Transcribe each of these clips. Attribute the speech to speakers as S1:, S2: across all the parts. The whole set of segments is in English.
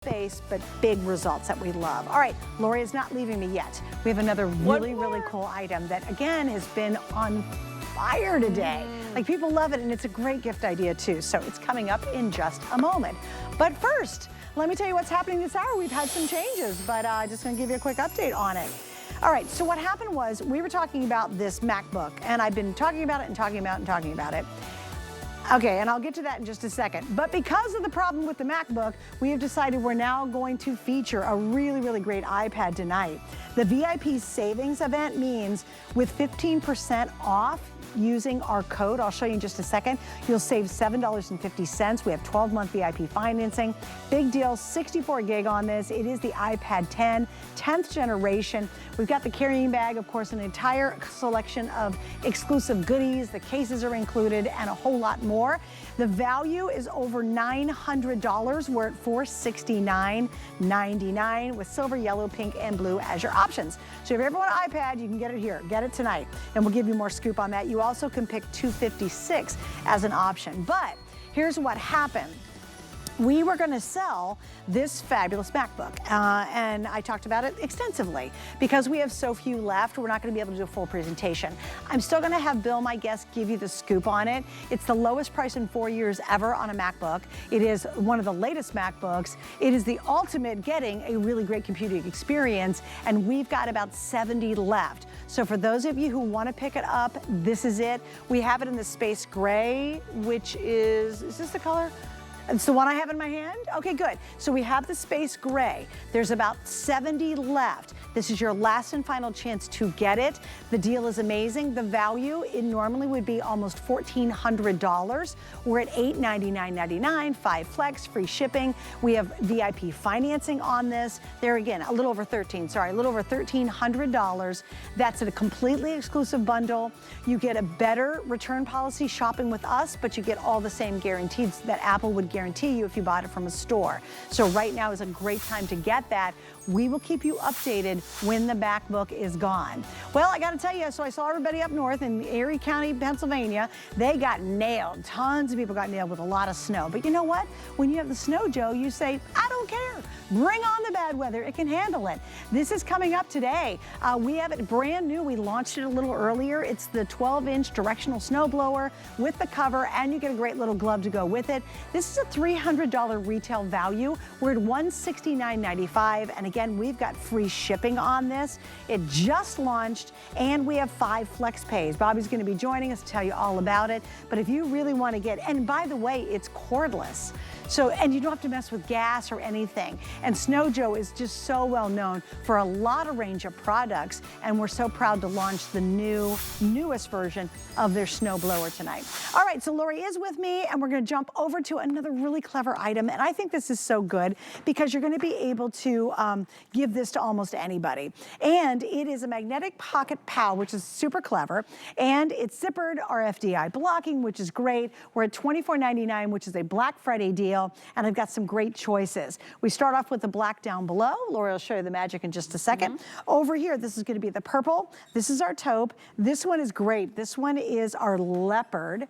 S1: Space, but big results that we love. All right, Lori is not leaving me yet. We have another really cool item that, again, has been on fire today. Like, people love it, and it's a great gift idea, too. So it's coming up in just a moment. But first, let me tell you what's happening this hour. We've had some changes, but just going to give you a quick update on it. All right, so what happened was we were talking about this MacBook, and I've been talking about it and talking about it and talking about it. Okay, and I'll get to that in just a second. But because of the problem with the MacBook, we have decided we're now going to feature a really great iPad tonight. The VIP savings event means with 15% off using our code, I'll show you in just a second, you'll save $7.50. We have 12-month VIP financing. Big deal, 64 gig on this. It is the iPad 10, 10th generation. We've got the carrying bag, of course, an entire selection of exclusive goodies. The cases are included and a whole lot more. The value is over $900. We're at $469.99 with silver, yellow, pink, and blue as your options. So if you ever want an iPad, you can get it here. Get it tonight, and we'll give you more scoop on that. You also can pick $256 as an option. But here's what happened. We were going to sell this fabulous MacBook, and I talked about it extensively. Because we have so few left, we're not going to be able to do a full presentation. I'm still going to have Bill, my guest, give you the scoop on it. It's the lowest price in 4 years ever on a MacBook. It is one of the latest MacBooks. It is the ultimate getting a really great computing experience, and we've got about 70 left. So for those of you who want to pick it up, this is it. We have it in the space gray, which is this the color? It's the one I have in my hand? Okay, good. So we have the space gray. There's about 70 left. This is your last and final chance to get it. The deal is amazing. The value, it normally would be almost $1,400. We're at $899.99, 5 flex, free shipping. We have VIP financing on this. There again, a little over $1,300. That's a completely exclusive bundle. You get a better return policy shopping with us, but you get all the same guarantees that Apple would guarantee you if you bought it from a store. So right now is a great time to get that. We will keep you updated when the MacBook is gone. Well, I got to tell you, so I saw everybody up north in Erie County, Pennsylvania. They got nailed. Tons of people got nailed with a lot of snow. But you know what? When you have the snow, Joe, you say, I don't care. Bring on the bad weather. It can handle it. This is coming up today. We have it brand new. We launched it a little earlier. It's the 12-inch directional snowblower with the cover, and you get a great little glove to go with it. This is a $300 retail value. We're at $169.95, and again, we've got free shipping on this. It just launched, and we have 5 flex pays. Bobby's going to be joining us to tell you all about it. But if you really want to get, and by the way, it's cordless. So, and you don't have to mess with gas or anything. And Snow Joe is just so well known for a lot of range of products, and we're so proud to launch the newest version of their snow blower tonight. All right, so Lori is with me, and we're going to jump over to another really clever item, and I think this is so good because you're going to be able to give this to almost anybody. And it is a magnetic pocket POW, which is super clever, and it's zippered RFID blocking, which is great. We're at $24.99, which is a Black Friday deal. And I've got some great choices. We start off with the black down below. Lori will show you the magic in just a second. Over here, this is going to be the purple. This is our taupe. This one is great. This one is our leopard.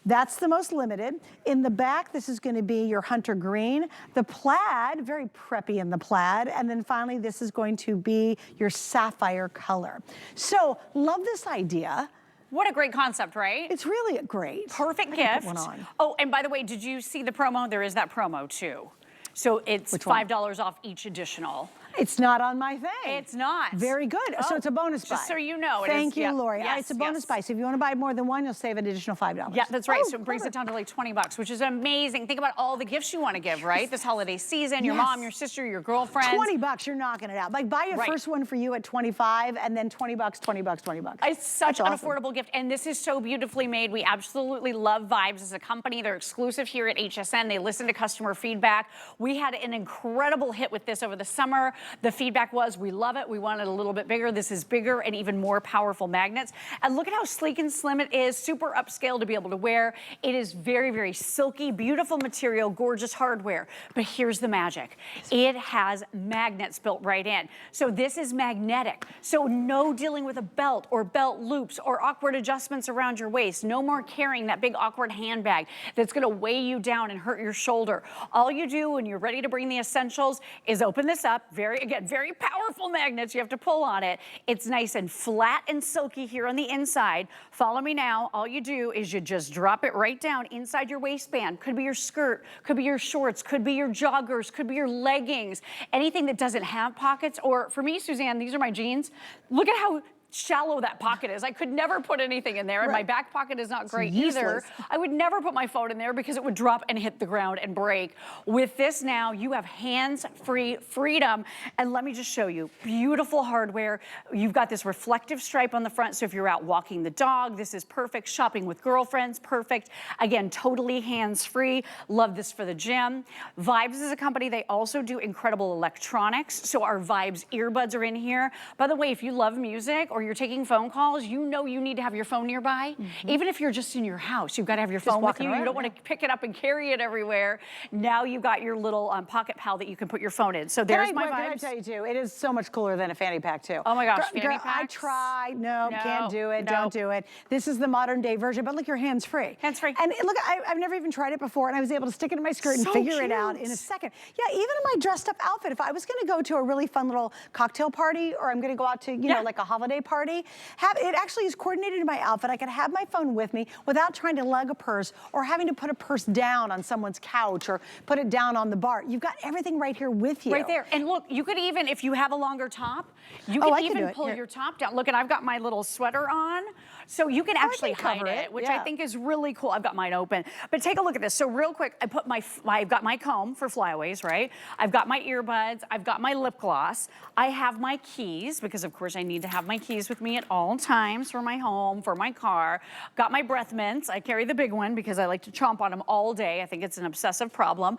S1: That's the most limited. In the back, this is going to be your hunter green. The plaid, very preppy in the plaid. And then finally, this is going to be your sapphire color. So, love this idea.
S2: What a great concept, right?
S1: It's really great.
S2: Perfect gift.
S1: Put one on.
S2: Oh, and by the way, did you see the promo? There is that promo too. So it's $5 off each additional.
S1: It's not on my thing.
S2: It's not.
S1: Very good.
S2: Oh,
S1: so it's a bonus buy.
S2: Just so you know.
S1: Thank you, Lori.
S2: Yes,
S1: it's a bonus buy. So if you want to buy more than one, you'll save an additional $5.
S2: Yeah, that's right. So it brings it down to like 20 bucks, which is amazing. Think about all the gifts you want to give, right? This holiday season, your mom, your sister, your girlfriend.
S1: 20 bucks, you're knocking it out. Like buy your first one for you at 25 and then 20 bucks, 20 bucks, 20 bucks.
S2: It's such an affordable gift. And this is so beautifully made. We absolutely love Vibes as a company. They're exclusive here at HSN. They listen to customer feedback. We had an incredible hit with this over the summer. The feedback was, we love it. We want it a little bit bigger. This is bigger and even more powerful magnets. And look at how sleek and slim it is. Super upscale to be able to wear. It is very, very silky, beautiful material, gorgeous hardware. But here's the magic. It has magnets built right in. So this is magnetic. So no dealing with a belt or belt loops or awkward adjustments around your waist. No more carrying that big awkward handbag that's gonna weigh you down and hurt your shoulder. All you do when you're ready to bring the essentials is open this up. Very powerful magnets. You have to pull on it. It's nice and flat and silky here on the inside. Follow me now. All you do is you just drop it right down inside your waistband. Could be your skirt, could be your shorts, could be your joggers, could be your leggings, anything that doesn't have pockets. Or for me, Suzanne, these are my jeans. Look at how shallow that pocket is. I could never put anything in there, and my back pocket is not great either. I would never put my phone in there because it would drop and hit the ground and break. With this now, you have hands-free freedom, and let me just show you, beautiful hardware. You've got this reflective stripe on the front, so if you're out walking the dog, this is perfect. Shopping with girlfriends, perfect. Again, totally hands-free. Love this for the gym. Vibes is a company, they also do incredible electronics, so our Vibes earbuds are in here. By the way, if you love music or you're taking phone calls, you know you need to have your phone nearby. Even if you're just in your house, you've got to have your phone with you. You don't want to pick it up and carry it everywhere. Now you've got your little pocket pal that you can put your phone in. So there's my Vibes.
S1: Can I tell you too, it is so much cooler than a fanny pack too.
S2: Oh my gosh, fanny
S1: girl,
S2: packs?
S1: I tried, no, can't do it, don't do it. This is the modern day version, but look, you're hands-free.
S2: Hands-free.
S1: And look, I've never even tried it before, and I was able to stick it in my skirt and figure it out in a second. Yeah, even in my dressed up outfit, if I was gonna go to a really fun little cocktail party, or I'm gonna go out to, you know, like a holiday party, it actually is coordinated in my outfit. I can have my phone with me without trying to lug a purse or having to put a purse down on someone's couch or put it down on the bar. You've got everything right here with you.
S2: Right there. And look, you could even, if you have a longer top, you can even pull your top down. Look, and I've got my little sweater on. So you can actually hide it, which I think is really cool. I've got mine open. But take a look at this. So real quick, I've got my comb for flyaways, right? I've got my earbuds. I've got my lip gloss. I have my keys, because of course I need to have my keys with me at all times for my home, for my car. Got my breath mints. I carry the big one because I like to chomp on them all day. I think it's an obsessive problem.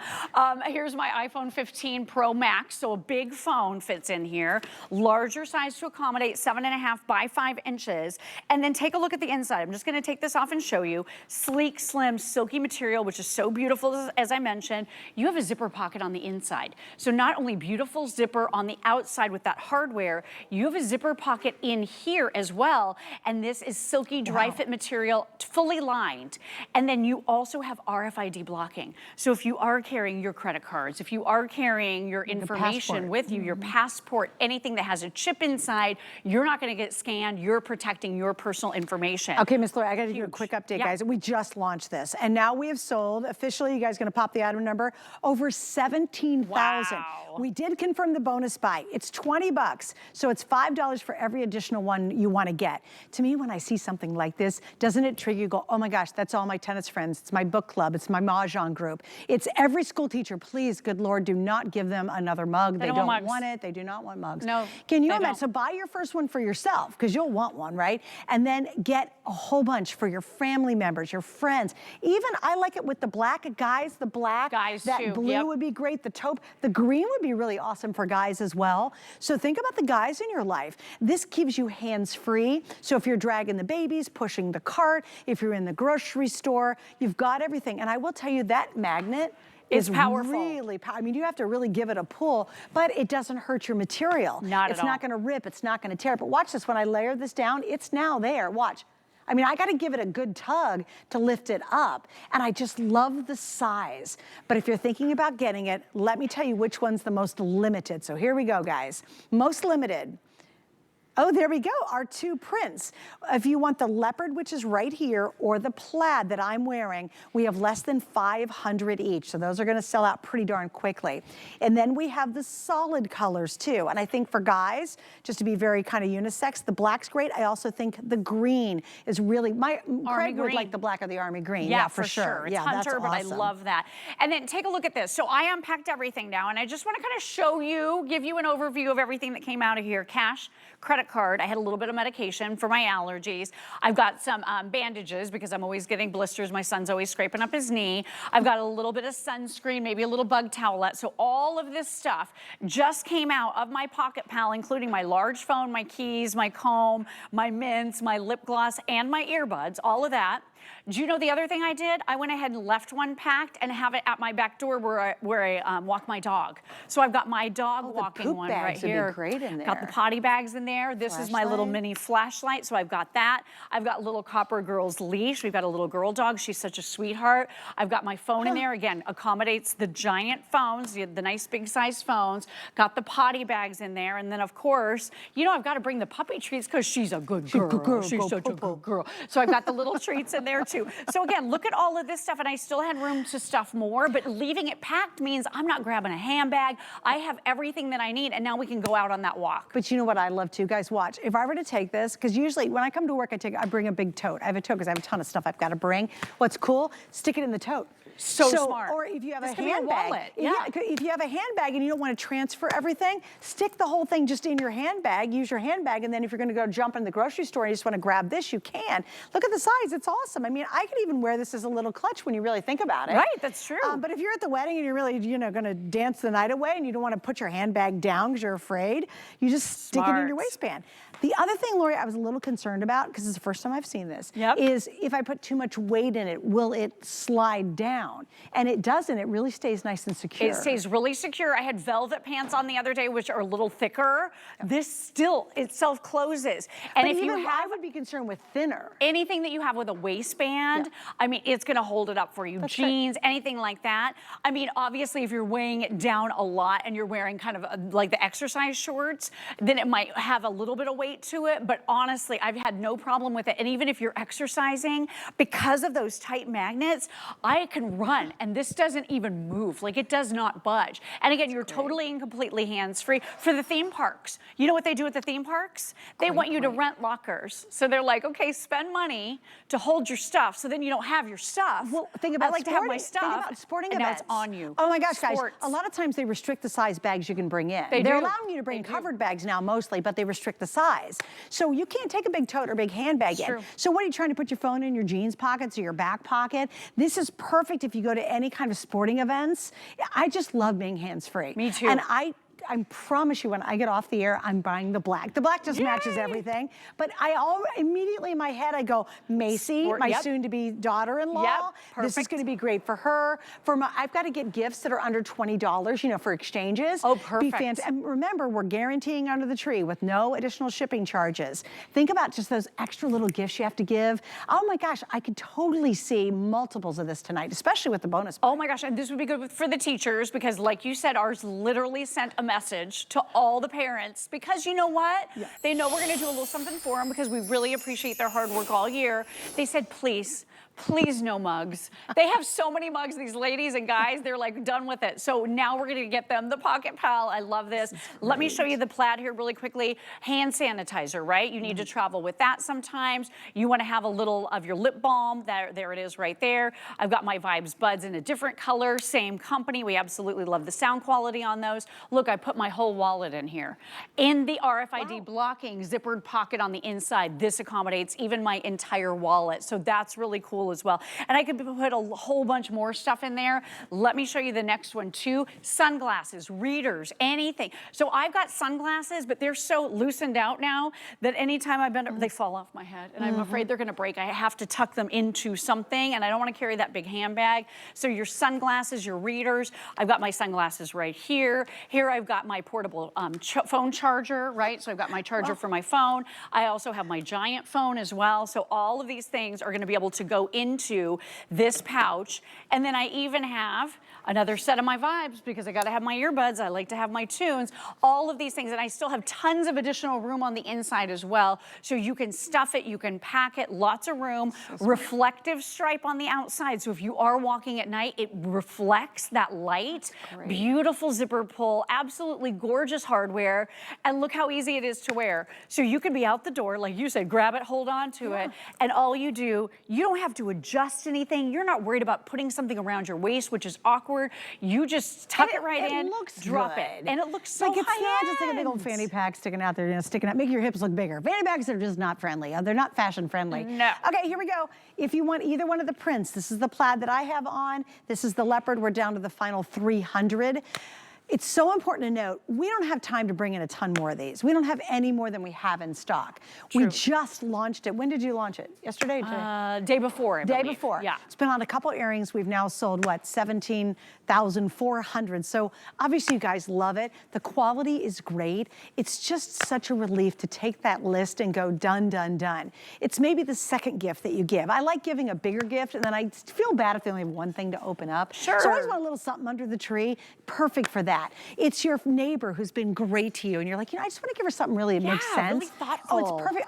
S2: Here's my iPhone 15 Pro Max. So a big phone fits in here. Larger size to accommodate 7.5 by 5 inches. And then take a look at the inside. I'm just gonna take this off and show you. Sleek, slim, silky material, which is so beautiful, as I mentioned. You have a zipper pocket on the inside. So not only beautiful zipper on the outside with that hardware, you have a zipper pocket in here as well. And this is silky, dry fit material, fully lined. And then you also have RFID blocking. So if you are carrying your credit cards, if you are carrying your information with you, your passport, anything that has a chip inside, you're not gonna get scanned. You're protecting your personal information.
S1: Okay, Miss Laura, I gotta do a quick update, guys. We just launched this, and now we have sold, officially, you guys gonna pop the item number, over 17,000.
S2: Wow.
S1: We did confirm the bonus buy. It's 20 bucks, so it's $5 for every additional one you wanna get. To me, when I see something like this, doesn't it trigger you, go, oh my gosh, that's all my tennis friends, it's my book club, it's my mahjong group. It's every school teacher, please, good Lord, do not give them another mug. They don't want it, they do not want mugs.
S2: No,
S1: can you imagine? So buy your first one for yourself, because you'll want one, right? And then get a whole bunch for your family members, your friends. Even I like it with the black, guys, the black.
S2: Guys
S1: that
S2: too,
S1: blue would be great, the taupe. The green would be really awesome for guys as well. So think about the guys in your life. This keeps you hands-free. So if you're dragging the babies, pushing the cart, if you're in the grocery store, you've got everything. And I will tell you that magnet is powerful. Really powerful. I mean, you have to really give it a pull, but it doesn't hurt your material. It's not gonna rip, it's not gonna tear. But watch this, when I layer this down, it's now there, watch. I mean, I gotta give it a good tug to lift it up. And I just love the size. But if you're thinking about getting it, let me tell you which one's the most limited. So here we go, guys. Most limited. Oh, there we go, our two prints. If you want the leopard, which is right here, or the plaid that I'm wearing, we have less than 500 each. So those are gonna sell out pretty darn quickly. And then we have the solid colors too. And I think for guys, just to be very kind of unisex, the black's great. I also think the green is really, Craig would like the black or the army green. Yeah, for sure.
S2: It's hunter, but I love that. And then take a look at this. So I unpacked everything now, and I just wanna kind of show you, give you an overview of everything that came out of here. Cash, credit credit card. I had a little bit of medication for my allergies. I've got some bandages because I'm always getting blisters. My son's always scraping up his knee. I've got a little bit of sunscreen, maybe a little bug towelette. So all of this stuff just came out of my Pocket Pal, including my large phone, my keys, my comb, my mints, my lip gloss, and my earbuds, all of that. Do you know the other thing I did? I went ahead and left one packed and have it at my back door where I walk my dog. So I've got my dog walking one right here.
S1: Would be great in there.
S2: Got the potty bags in there. This is my little mini flashlight, so I've got that. I've got little Copper Girl's leash. We've got a little girl dog. She's such a sweetheart. I've got my phone in there. Again, accommodates the giant phones, the nice big size phones. Got the potty bags in there. And then, of course, you know, I've got to bring the puppy treats because she's a good girl. She's such a good girl. So I've got the little treats in there too. So again, look at all of this stuff, and I still had room to stuff more, but leaving it packed means I'm not grabbing a handbag. I have everything that I need, and now we can go out on that walk.
S1: But you know what I love too, guys, watch. If I were to take this, because usually when I come to work, I bring a big tote. I have a tote because I have a ton of stuff I've got to bring. What's cool, stick it in the tote.
S2: So smart.
S1: Or if you have
S2: this
S1: a
S2: could be a
S1: handbag,
S2: wallet.
S1: if you have a handbag and you don't want to transfer everything, stick the whole thing just in your handbag, use your handbag, and then if you're going to go jump in the grocery store and you just want to grab this, you can. Look at the size, it's awesome. I mean, I could even wear this as a little clutch when you really think about it.
S2: Right, that's true.
S1: But if you're at the wedding and you're really, you know, going to dance the night away and you don't want to put your handbag down because you're afraid, you just stick it in your waistband. The other thing, Lori, I was a little concerned about, because it's the first time I've seen this, is if I put too much weight in it, will it slide down? And it doesn't, it really stays nice and secure.
S2: It stays really secure. I had velvet pants on the other day, which are a little thicker. This still, it self-closes. And
S1: but
S2: if you have,
S1: I would be concerned with thinner.
S2: Anything that you have with a waistband, I mean, it's gonna hold it up for you.
S1: That's
S2: Jeans, anything like that. I mean, obviously, if you're weighing it down a lot and you're wearing kind of like the exercise shorts, then it might have a little bit of weight to it, but honestly, I've had no problem with it. And even if you're exercising, because of those tight magnets, I can run, and this doesn't even move. Like, it does not budge. And again, you're totally and completely hands-free. For the theme parks, you know what they do at the theme parks? They want you to rent lockers. So they're like, okay, spend money to hold your stuff, so then you don't have your stuff.
S1: Well, think about
S2: I like to have my stuff.
S1: Think about sporting
S2: and
S1: events.
S2: Now it's on you.
S1: Oh my gosh, guys. A lot of times they restrict the size bags you can bring in. They're allowing you to bring covered bags now mostly, but they restrict the size. So you can't take a big tote or big handbag in. So what are you trying to put your phone in your jeans pockets or your back pocket? This is perfect if you go to any kind of sporting events. I just love being hands-free.
S2: Me too.
S1: And I promise you, when I get off the air, I'm buying the black. The black just matches everything. But immediately in my head, I go, Macy, my soon-to-be daughter-in-law. This is going to be great for her. I've got to get gifts that are under $20, you know, for exchanges.
S2: Oh, perfect.
S1: And remember, we're guaranteeing under the tree with no additional shipping charges. Think about just those extra little gifts you have to give. Oh my gosh, I could totally see multiples of this tonight, especially with the bonus buy.
S2: Oh my gosh, and this would be good for the teachers because, like you said, ours literally sent a message to all the parents because you know what? They know we're gonna do a little something for them because we really appreciate their hard work all year. They said, please no mugs. They have so many mugs, these ladies and guys, they're like done with it. So now we're gonna get them the Pocket Pal. I love this. Let me show you the plaid here really quickly. Hand sanitizer, right? You need to travel with that sometimes. You wanna have a little of your lip balm. There it is right there. I've got my Vibes buds in a different color, same company. We absolutely love the sound quality on those. Look, I put my whole wallet in here. In the RFID blocking zippered pocket on the inside, this accommodates even my entire wallet. So that's really cool as well. And I could put a whole bunch more stuff in there. Let me show you the next one too. Sunglasses, readers, anything. So I've got sunglasses, but they're so loosened out now that anytime I bend over, they fall off my head. And I'm afraid they're gonna break. I have to tuck them into something and I don't wanna carry that big handbag. So your sunglasses, your readers, I've got my sunglasses right here. Here I've got my portable phone charger, right? So I've got my charger for my phone. I also have my giant phone as well. So all of these things are gonna be able to go into this pouch. And then I even have another set of my Vibes because I gotta have my earbuds. I like to have my tunes, all of these things. And I still have tons of additional room on the inside as well. So you can stuff it, you can pack it, lots of room. Reflective stripe on the outside. So if you are walking at night, it reflects that light. Beautiful zipper pull, absolutely gorgeous hardware. And look how easy it is to wear. So you could be out the door, like you said, grab it, hold on to it. And all you do, you don't have to adjust anything. You're not worried about putting something around your waist, which is awkward. awkward. You just tuck it right in,
S1: looks
S2: drop
S1: good.
S2: it. And it looks so
S1: like it's not just like a big old
S2: high-end.
S1: fanny pack sticking out there, you know, sticking out, making your hips look bigger. Fanny packs are just not friendly. They're not fashion friendly.
S2: No.
S1: Okay, here we go. If you want either one of the prints, this is the plaid that I have on. This is the leopard. We're down to the final 300. It's so important to note, we don't have time to bring in a ton more of these. We don't have any more than we have in stock.
S2: True.
S1: We just launched it. When did you launch it? Yesterday? Today?
S2: Day before, I believe.
S1: Day before.
S2: Yeah.
S1: It's been on a couple earrings. We've now sold, what, 17,400. So obviously you guys love it. The quality is great. It's just such a relief to take that list and go done, done, done. It's maybe the second gift that you give. I like giving a bigger gift, and then I feel bad if they only have one thing to open up.
S2: Sure.
S1: So I always want a little something under the tree. Perfect for that. It's your neighbor who's been great to you, and you're like, you know, I just want to give her something really that makes sense.
S2: Really thoughtful.
S1: Oh, it's perfect.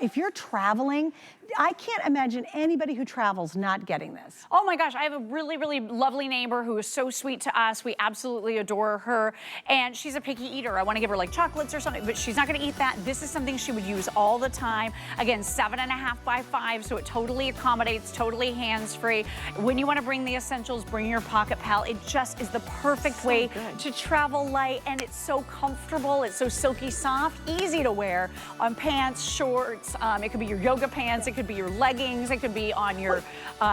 S1: If you're traveling, I can't imagine anybody who travels not getting this.
S2: Oh my gosh, I have a really, really lovely neighbor who is so sweet to us. We absolutely adore her. And she's a picky eater. I want to give her like chocolates or something, but she's not going to eat that. This is something she would use all the time. Again, 7.5 by 5, so it totally accommodates, totally hands-free. When you want to bring the essentials, bring your pocket pal. It just is the perfect way to travel light, and it's so comfortable. It's so silky soft, easy to wear on pants, shorts. It could be your yoga pants. It could be your leggings. It could be on your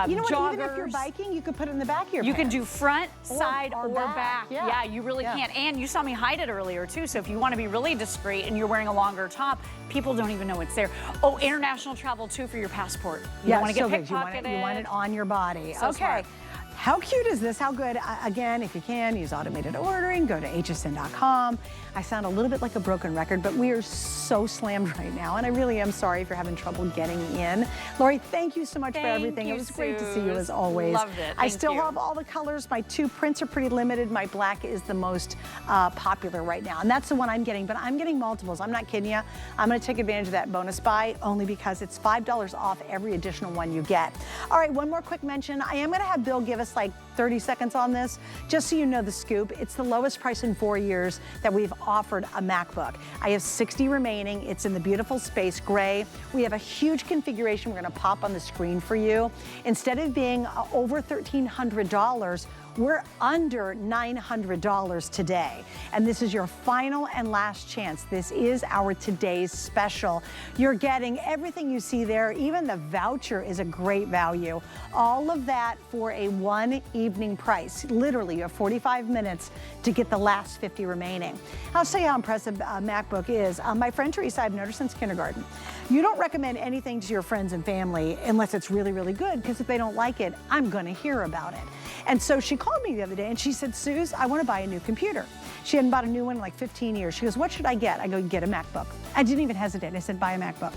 S1: you know what,
S2: joggers.
S1: even if you're biking, you could put it in the back of your
S2: You
S1: pants.
S2: can do front, side, or back.
S1: Yeah.
S2: Yeah, you really can. And you saw me hide it earlier too, so if you want to be really discreet and you're wearing a longer top, people don't even know it's there. Oh, international travel too for your passport. You don't want to get pickpocketed.
S1: You want it on your body.
S2: So
S1: okay.
S2: smart.
S1: How cute is this? How good? Again, if you can, use automated ordering. Go to hsn.com. I sound a little bit like a broken record, but we are so slammed right now, and I really am sorry if you're having trouble getting in. Lori, thank you so much for everything. It was great to see you as always.
S2: Loved it.
S1: I still have all the colors. My 2 prints are pretty limited. My black is the most popular right now, and that's the one I'm getting, but I'm getting multiples. I'm not kidding you. I'm going to take advantage of that bonus buy only because it's $5 off every additional one you get. All right, one more quick mention. I am going to have Bill give us like 30 seconds on this, just so you know the scoop. It's the lowest price in 4 years that we've offered a MacBook. I have 60 remaining. It's in the beautiful space gray. We have a huge configuration we're going to pop on the screen for you. Instead of being over $1,300, we're under $900 today. And this is your final and last chance. This is our today's special. You're getting everything you see there. Even the voucher is a great value. All of that for a one evening price. Literally, you have 45 minutes to get the last 50 remaining. I'll tell you how impressive MacBook is. My friend Teresa, I've known her since kindergarten. You don't recommend anything to your friends and family unless it's really, really good, because if they don't like it, I'm gonna hear about it. And so she called me the other day and she said, Suze, I want to buy a new computer. She hadn't bought a new one in like 15 years. She goes, what should I get? I go, get a MacBook. I didn't even hesitate. I said, buy a MacBook.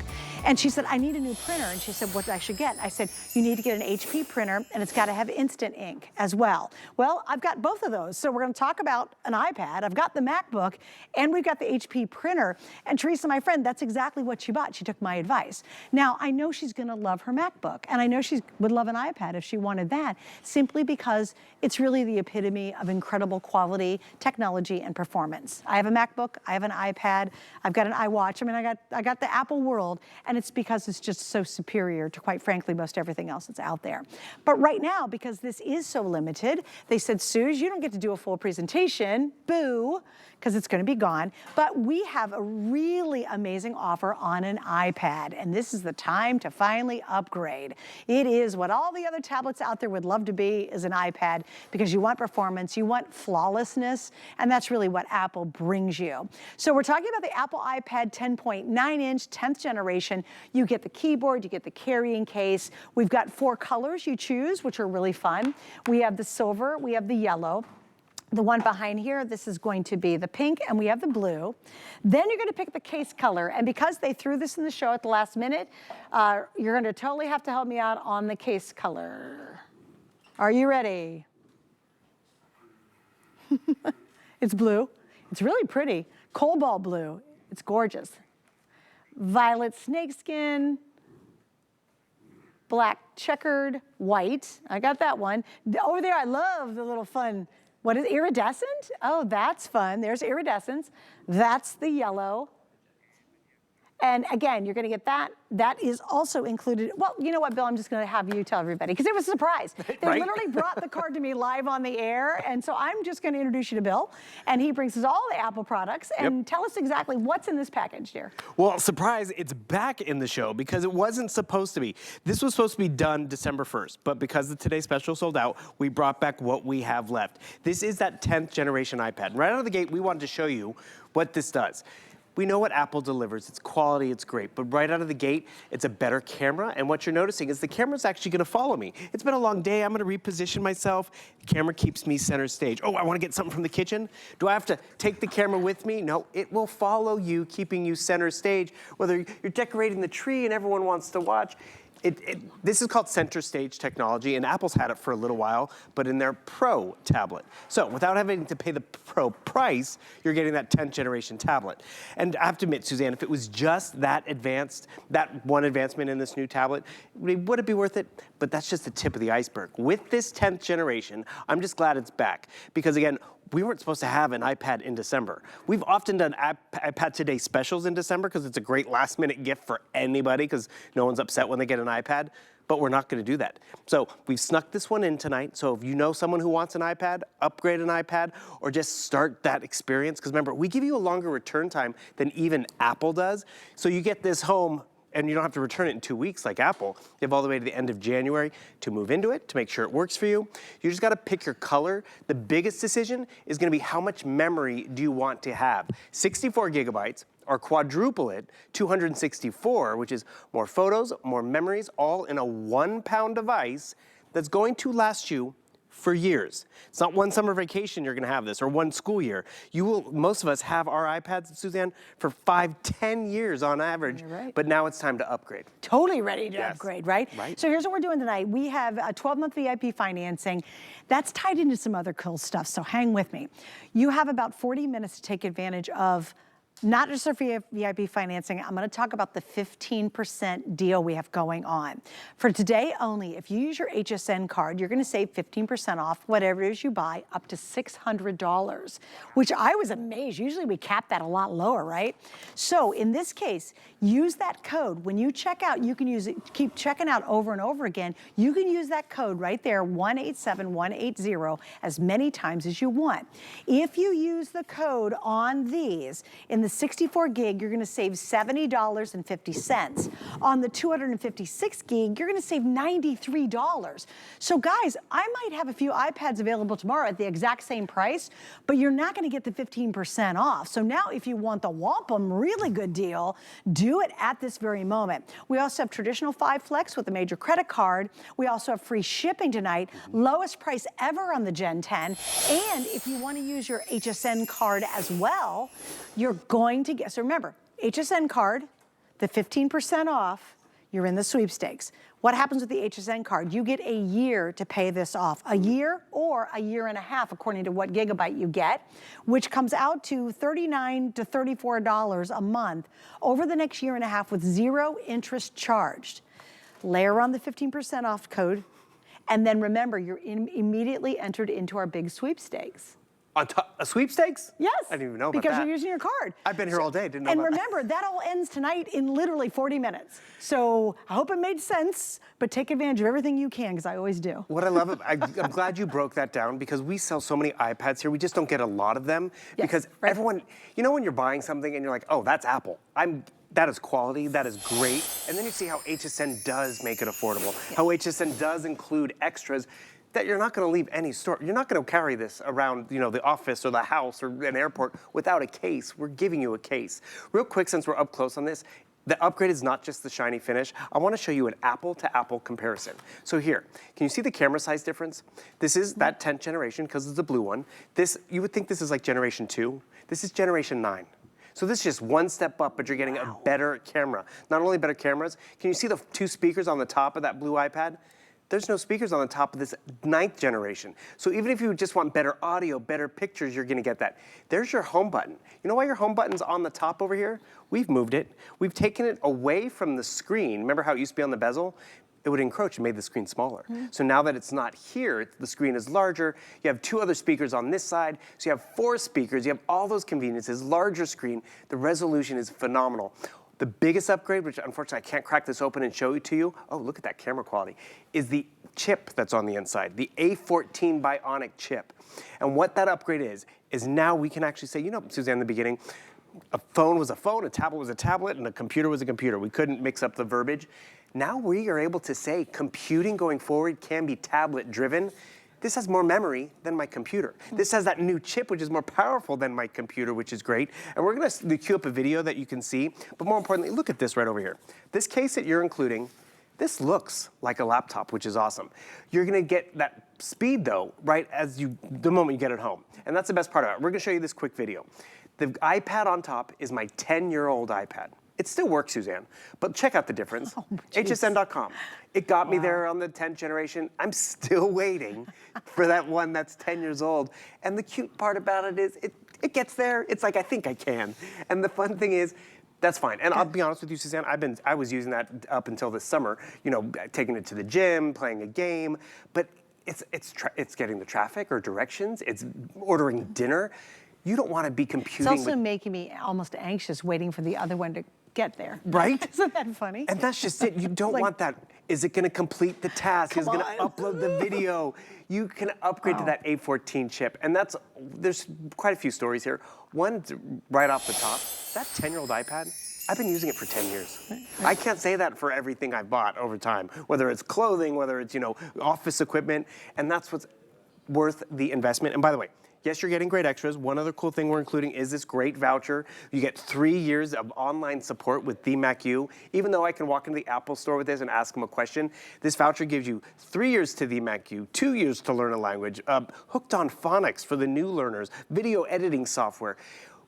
S1: And she said, I need a new printer. And she said, what I should get? I said, you need to get an HP printer, and it's got to have instant ink as well. Well, I've got both of those. So we're going to talk about an iPad. I've got the MacBook, and we've got the HP printer. And Teresa, my friend, that's exactly what she bought. She took my advice. Now, I know she's going to love her MacBook, and I know she would love an iPad if she wanted that, simply because it's really the epitome of incredible quality, technology, and performance. I have a MacBook, I have an iPad, I've got an iWatch. I mean, I got the Apple world, and it's because it's just so superior to, quite frankly, most everything else that's out there. But right now, because this is so limited, they said, Suze, you don't get to do a full presentation, boo, because it's going to be gone. But we have a really amazing offer on an iPad, and this is the time to finally upgrade. It is what all the other tablets out there would love to be, is an iPad, because you want performance, you want flawlessness, and that's really what Apple brings you. So we're talking about the Apple iPad 10.9-inch, 10th generation. You get the keyboard, you get the carrying case. We've got 4 colors you choose, which are really fun. We have the silver, we have the yellow. The one behind here, this is going to be the pink, and we have the blue. Then you're gonna pick the case color, and because they threw this in the show at the last minute, you're gonna totally have to help me out on the case color. Are you ready? It's blue. It's really pretty. Cobalt blue. It's gorgeous. Violet snakeskin. Black checkered, white. I got that one. Over there, I love the little fun. What is iridescent? Oh, that's fun. There's iridescence. That's the yellow. And again, you're gonna get that. That is also included. Well, you know what, Bill, I'm just gonna have you tell everybody, because it was a surprise. They
S3: Right?
S1: literally brought the card to me live on the air, and so I'm just gonna introduce you to Bill, and he brings us all the Apple products, and tell us exactly what's in this package, dear.
S3: Well, surprise, it's back in the show because it wasn't supposed to be. This was supposed to be done December 1st, but because the Today Special sold out, we brought back what we have left. This is that 10th generation iPad. Right out of the gate, we wanted to show you what this does. We know what Apple delivers. It's quality, it's great, but right out of the gate, it's a better camera, and what you're noticing is the camera's actually gonna follow me. It's been a long day, I'm gonna reposition myself. The camera keeps me center stage. Oh, I wanna get something from the kitchen? Do I have to take the camera with me? No, it will follow you, keeping you center stage. Whether you're decorating the tree and everyone wants to watch, this is called center stage technology, and Apple's had it for a little while, but in their Pro tablet. So without having to pay the Pro price, you're getting that 10th generation tablet. And I have to admit, Suzanne, if it was just that advanced, that one advancement in this new tablet, would it be worth it? But that's just the tip of the iceberg. With this 10th generation, I'm just glad it's back. Because again, we weren't supposed to have an iPad in December. We've often done iPad Today specials in December because it's a great last minute gift for anybody because no one's upset when they get an iPad, but we're not gonna do that. So we've snuck this one in tonight. So if you know someone who wants an iPad, upgrade an iPad, or just start that experience. Because remember, we give you a longer return time than even Apple does. So you get this home and you don't have to return it in 2 weeks like Apple. You have all the way to the end of January to move into it, to make sure it works for you. You just gotta pick your color. The biggest decision is gonna be how much memory do you want to have? 64 gigabytes, or quadruple it, 264, which is more photos, more memories, all in a 1 pound device that's going to last you for years. It's not one summer vacation you're gonna have this, or one school year. Most of us have our iPads, Suzanne, for 5, 10 years on average,
S1: Right.
S3: but now it's time to upgrade.
S1: Totally ready to upgrade, right?
S3: Right.
S1: So here's what we're doing tonight. We have a 12-month VIP financing. That's tied into some other cool stuff, so hang with me. You have about 40 minutes to take advantage of not just our VIP financing. I'm gonna talk about the 15% deal we have going on. For today only, if you use your HSN card, you're gonna save 15% off whatever it is you buy, up to $600, which I was amazed. Usually we cap that a lot lower, right? So in this case, use that code. When you check out, you can use it, keep checking out over and over again. You can use that code right there, 187180, as many times as you want. If you use the code on these, in the 64 gig, you're gonna save $70.50. On the 256 gig, you're gonna save $93. So guys, I might have a few iPads available tomorrow at the exact same price, but you're not gonna get the 15% off. So now if you want the wampum really good deal, do it at this very moment. We also have traditional 5 Flex with a major credit card. We also have free shipping tonight, lowest price ever on the Gen 10. And if you wanna use your HSN card as well, you're going to get, so remember, HSN card, the 15% off, you're in the sweepstakes. What happens with the HSN card? You get a year to pay this off. A year or a year and a half, according to what gigabyte you get, which comes out to $39 to $34 a month over the next year and a half with 0 interest charged. Layer on the 15% off code, and then remember, you're immediately entered into our big sweepstakes.
S3: On top, a sweepstakes?
S1: Yes.
S3: I didn't even know about
S1: because
S3: that.
S1: you're using your card.
S3: I've been here all day, didn't know about
S1: that. And remember, that all ends tonight in literally 40 minutes. So I hope it made sense, but take advantage of everything you can, because I always do.
S3: What I love, I'm glad you broke that down, because we sell so many iPads here, we just don't get a lot of them.
S1: Yes,
S3: because
S1: right.
S3: everyone, you know when you're buying something and you're like, oh, that's Apple. That is quality, that is great. And then you see how HSN does make it affordable, how HSN does include extras that you're not gonna leave any store. You're not gonna carry this around, you know, the office or the house or an airport without a case. We're giving you a case. Real quick, since we're up close on this, the upgrade is not just the shiny finish. I wanna show you an apple-to-apple comparison. So here, can you see the camera size difference? This is that 10th generation, because it's the blue one. This, you would think this is like generation 2. This is generation 9. So this is just one step up, but you're getting a better camera. Not only better cameras, can you see the 2 speakers on the top of that blue iPad? There's no speakers on the top of this 9th generation. So even if you just want better audio, better pictures, you're gonna get that. There's your home button. You know why your home button's on the top over here? We've moved it. We've taken it away from the screen. Remember how it used to be on the bezel? It would encroach and made the screen smaller. So now that it's not here, the screen is larger. You have 2 other speakers on this side. So you have 4 speakers. You have all those conveniences, larger screen. The resolution is phenomenal. The biggest upgrade, which unfortunately I can't crack this open and show it to you, oh, look at that camera quality, is the chip that's on the inside, the A14 Bionic chip. And what that upgrade is now we can actually say, you know, Suzanne, in the beginning, a phone was a phone, a tablet was a tablet, and a computer was a computer. We couldn't mix up the verbiage. Now we are able to say computing going forward can be tablet driven. This has more memory than my computer. This has that new chip, which is more powerful than my computer, which is great. And we're gonna queue up a video that you can see, but more importantly, look at this right over here. This case that you're including, this looks like a laptop, which is awesome. You're gonna get that speed though, right the moment you get it home. And that's the best part of it. We're gonna show you this quick video. The iPad on top is my 10-year-old iPad. It still works, Suzanne, but check out the difference. HSN.com. It got me there on the 10th generation. I'm still waiting for that one that's 10 years old. And the cute part about it is it gets there. It's like, I think I can. And the fun thing is, that's fine. And I'll be honest with you, Suzanne, I was using that up until this summer, you know, taking it to the gym, playing a game, but it's getting the traffic or directions, it's ordering dinner. You don't want to be computing.
S1: It's also making me almost anxious waiting for the other one to get there.
S3: Right?
S1: Isn't that funny?
S3: And that's just it. You don't want that. Is it going to complete the task? Is it going to upload the video? You can upgrade to that A14 chip. And there's quite a few stories here. One right off the top, that 10-year-old iPad, I've been using it for 10 years. I can't say that for everything I've bought over time, whether it's clothing, whether it's, you know, office equipment, and that's what's worth the investment. And by the way, yes, you're getting great extras. One other cool thing we're including is this great voucher. You get 3 years of online support with the Mac U. Even though I can walk into the Apple store with this and ask them a question, this voucher gives you 3 years to the Mac U, 2 years to learn a language, hooked on phonics for the new learners, video editing software.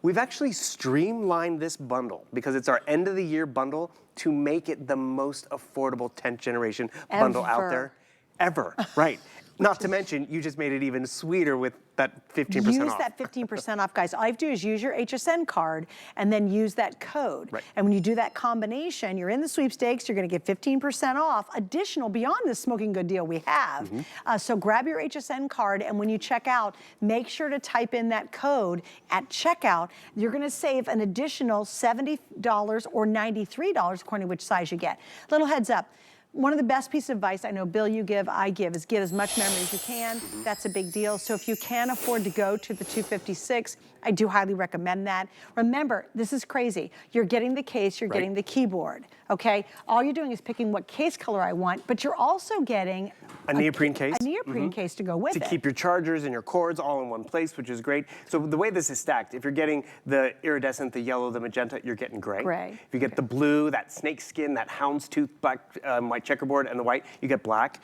S3: We've actually streamlined this bundle because it's our end of the year bundle to make it the most affordable 10th generation bundle out there ever, right? Not to mention, you just made it even sweeter with that 15% off.
S1: Use that 15% off, guys. All you have to do is use your HSN card and then use that code.
S3: Right.
S1: And when you do that combination, you're in the sweepstakes, you're gonna get 15% off, additional beyond the smoking good deal we have. So grab your HSN card, and when you check out, make sure to type in that code at checkout. You're gonna save an additional $70 or $93, according to which size you get. Little heads up. One of the best pieces of advice I know, Bill, you give, I give, is get as much memory as you can. That's a big deal. So if you can afford to go to the 256, I do highly recommend that. Remember, this is crazy. You're getting the case, you're getting the keyboard, okay? All you're doing is picking what case color I want, but you're also getting
S3: a neoprene case.
S1: A neoprene case to go with it.
S3: To keep your chargers and your cords all in one place, which is great. So the way this is stacked, if you're getting the iridescent, the yellow, the magenta, you're getting gray. If you get the blue, that snake skin, that houndstooth black, white checkerboard, and the white, you get black.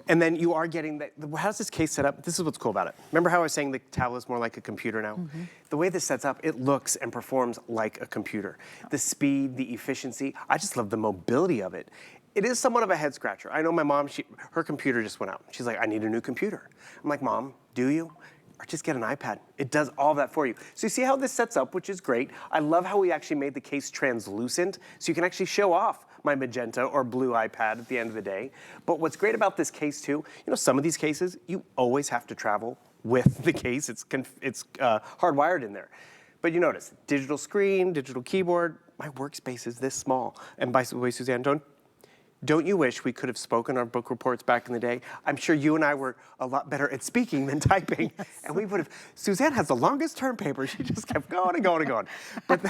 S3: And then you are getting how's this case set up? This is what's cool about it. Remember how I was saying the tablet's more like a computer now? The way this sets up, it looks and performs like a computer. The speed, the efficiency, I just love the mobility of it. It is somewhat of a head scratcher. I know my mom, her computer just went out. She's like, I need a new computer. I'm like, Mom, do you? Or just get an iPad. It does all that for you. So you see how this sets up, which is great. I love how we actually made the case translucent, so you can actually show off my magenta or blue iPad at the end of the day. But what's great about this case too, you know, some of these cases, you always have to travel with the case. It's hardwired in there. But you notice, digital screen, digital keyboard, my workspace is this small. And by the way, Suzanne, don't you wish we could have spoken our book reports back in the day? I'm sure you and I were a lot better at speaking than typing. And we would have, Suzanne has the longest term paper. She just kept going and going and going. But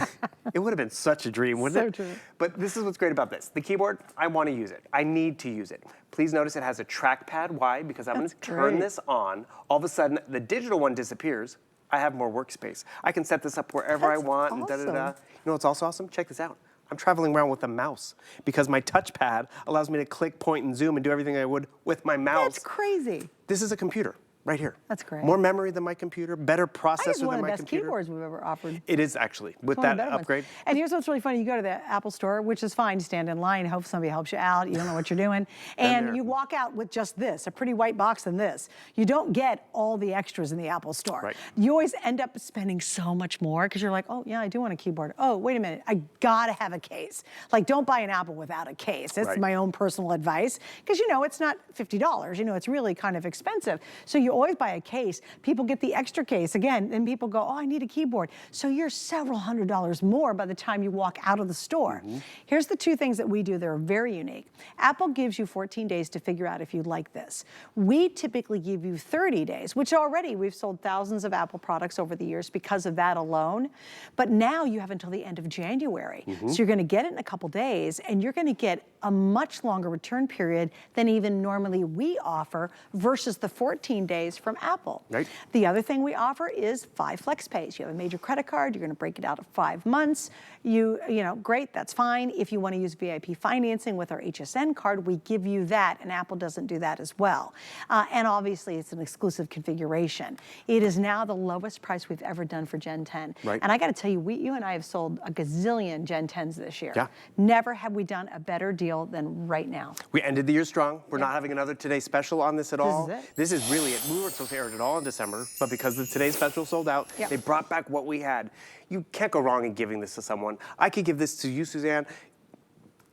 S3: it would have been such a dream, wouldn't it? So true. But this is what's great about this. The keyboard, I want to use it. I need to use it. Please notice it has a trackpad. Why? Because I'm going to turn this on. All of a sudden, the digital one disappears. I have more workspace. I can set this up wherever I want.
S1: Awesome.
S3: And da-da-da. You know what's also awesome? Check this out. I'm traveling around with a mouse because my touchpad allows me to click, point, and zoom and do everything I would with my mouse.
S1: That's crazy.
S3: This is a computer right here.
S1: That's great.
S3: More memory than my computer, better processor than my computer.
S1: One of the best keyboards we've ever offered.
S3: It is actually, with that upgrade.
S1: And here's what's really funny. You go to the Apple store, which is fine. You stand in line, hope somebody helps you out. You don't know what you're doing. And you walk out with just this, a pretty white box and this. You don't get all the extras in the Apple store.
S3: Right.
S1: You always end up spending so much more because you're like, oh, yeah, I do want a keyboard. Oh, wait a minute. I got to have a case. Like, don't buy an Apple without a case. That's my own personal advice because, you know, it's not $50. You know, it's really kind of expensive. So you always buy a case. People get the extra case again, and people go, oh, I need a keyboard. So you're several $100s more by the time you walk out of the store. Here's the two things that we do that are very unique. Apple gives you 14 days to figure out if you like this. We typically give you 30 days, which already we've sold thousands of Apple products over the years because of that alone. But now you have until the end of January. So you're gonna get it in a couple days, and you're gonna get a much longer return period than even normally we offer versus the 14 days from Apple.
S3: Right.
S1: The other thing we offer is 5 flex pays. You have a major credit card, you're gonna break it out of 5 months. You know, great, that's fine. If you wanna use VIP financing with our HSN card, we give you that, and Apple doesn't do that as well. And obviously it's an exclusive configuration. It is now the lowest price we've ever done for Gen 10.
S3: Right.
S1: And I gotta tell you, you and I have sold a gazillion Gen 10s this year.
S3: Yeah.
S1: Never have we done a better deal than right now.
S3: We ended the year strong. We're not having another Today Special on this at all.
S1: This is it.
S3: This is really it. We weren't supposed to air it at all in December, but because the Today Special sold out,
S1: Yep.
S3: they brought back what we had. You can't go wrong in giving this to someone. I could give this to you, Suzanne.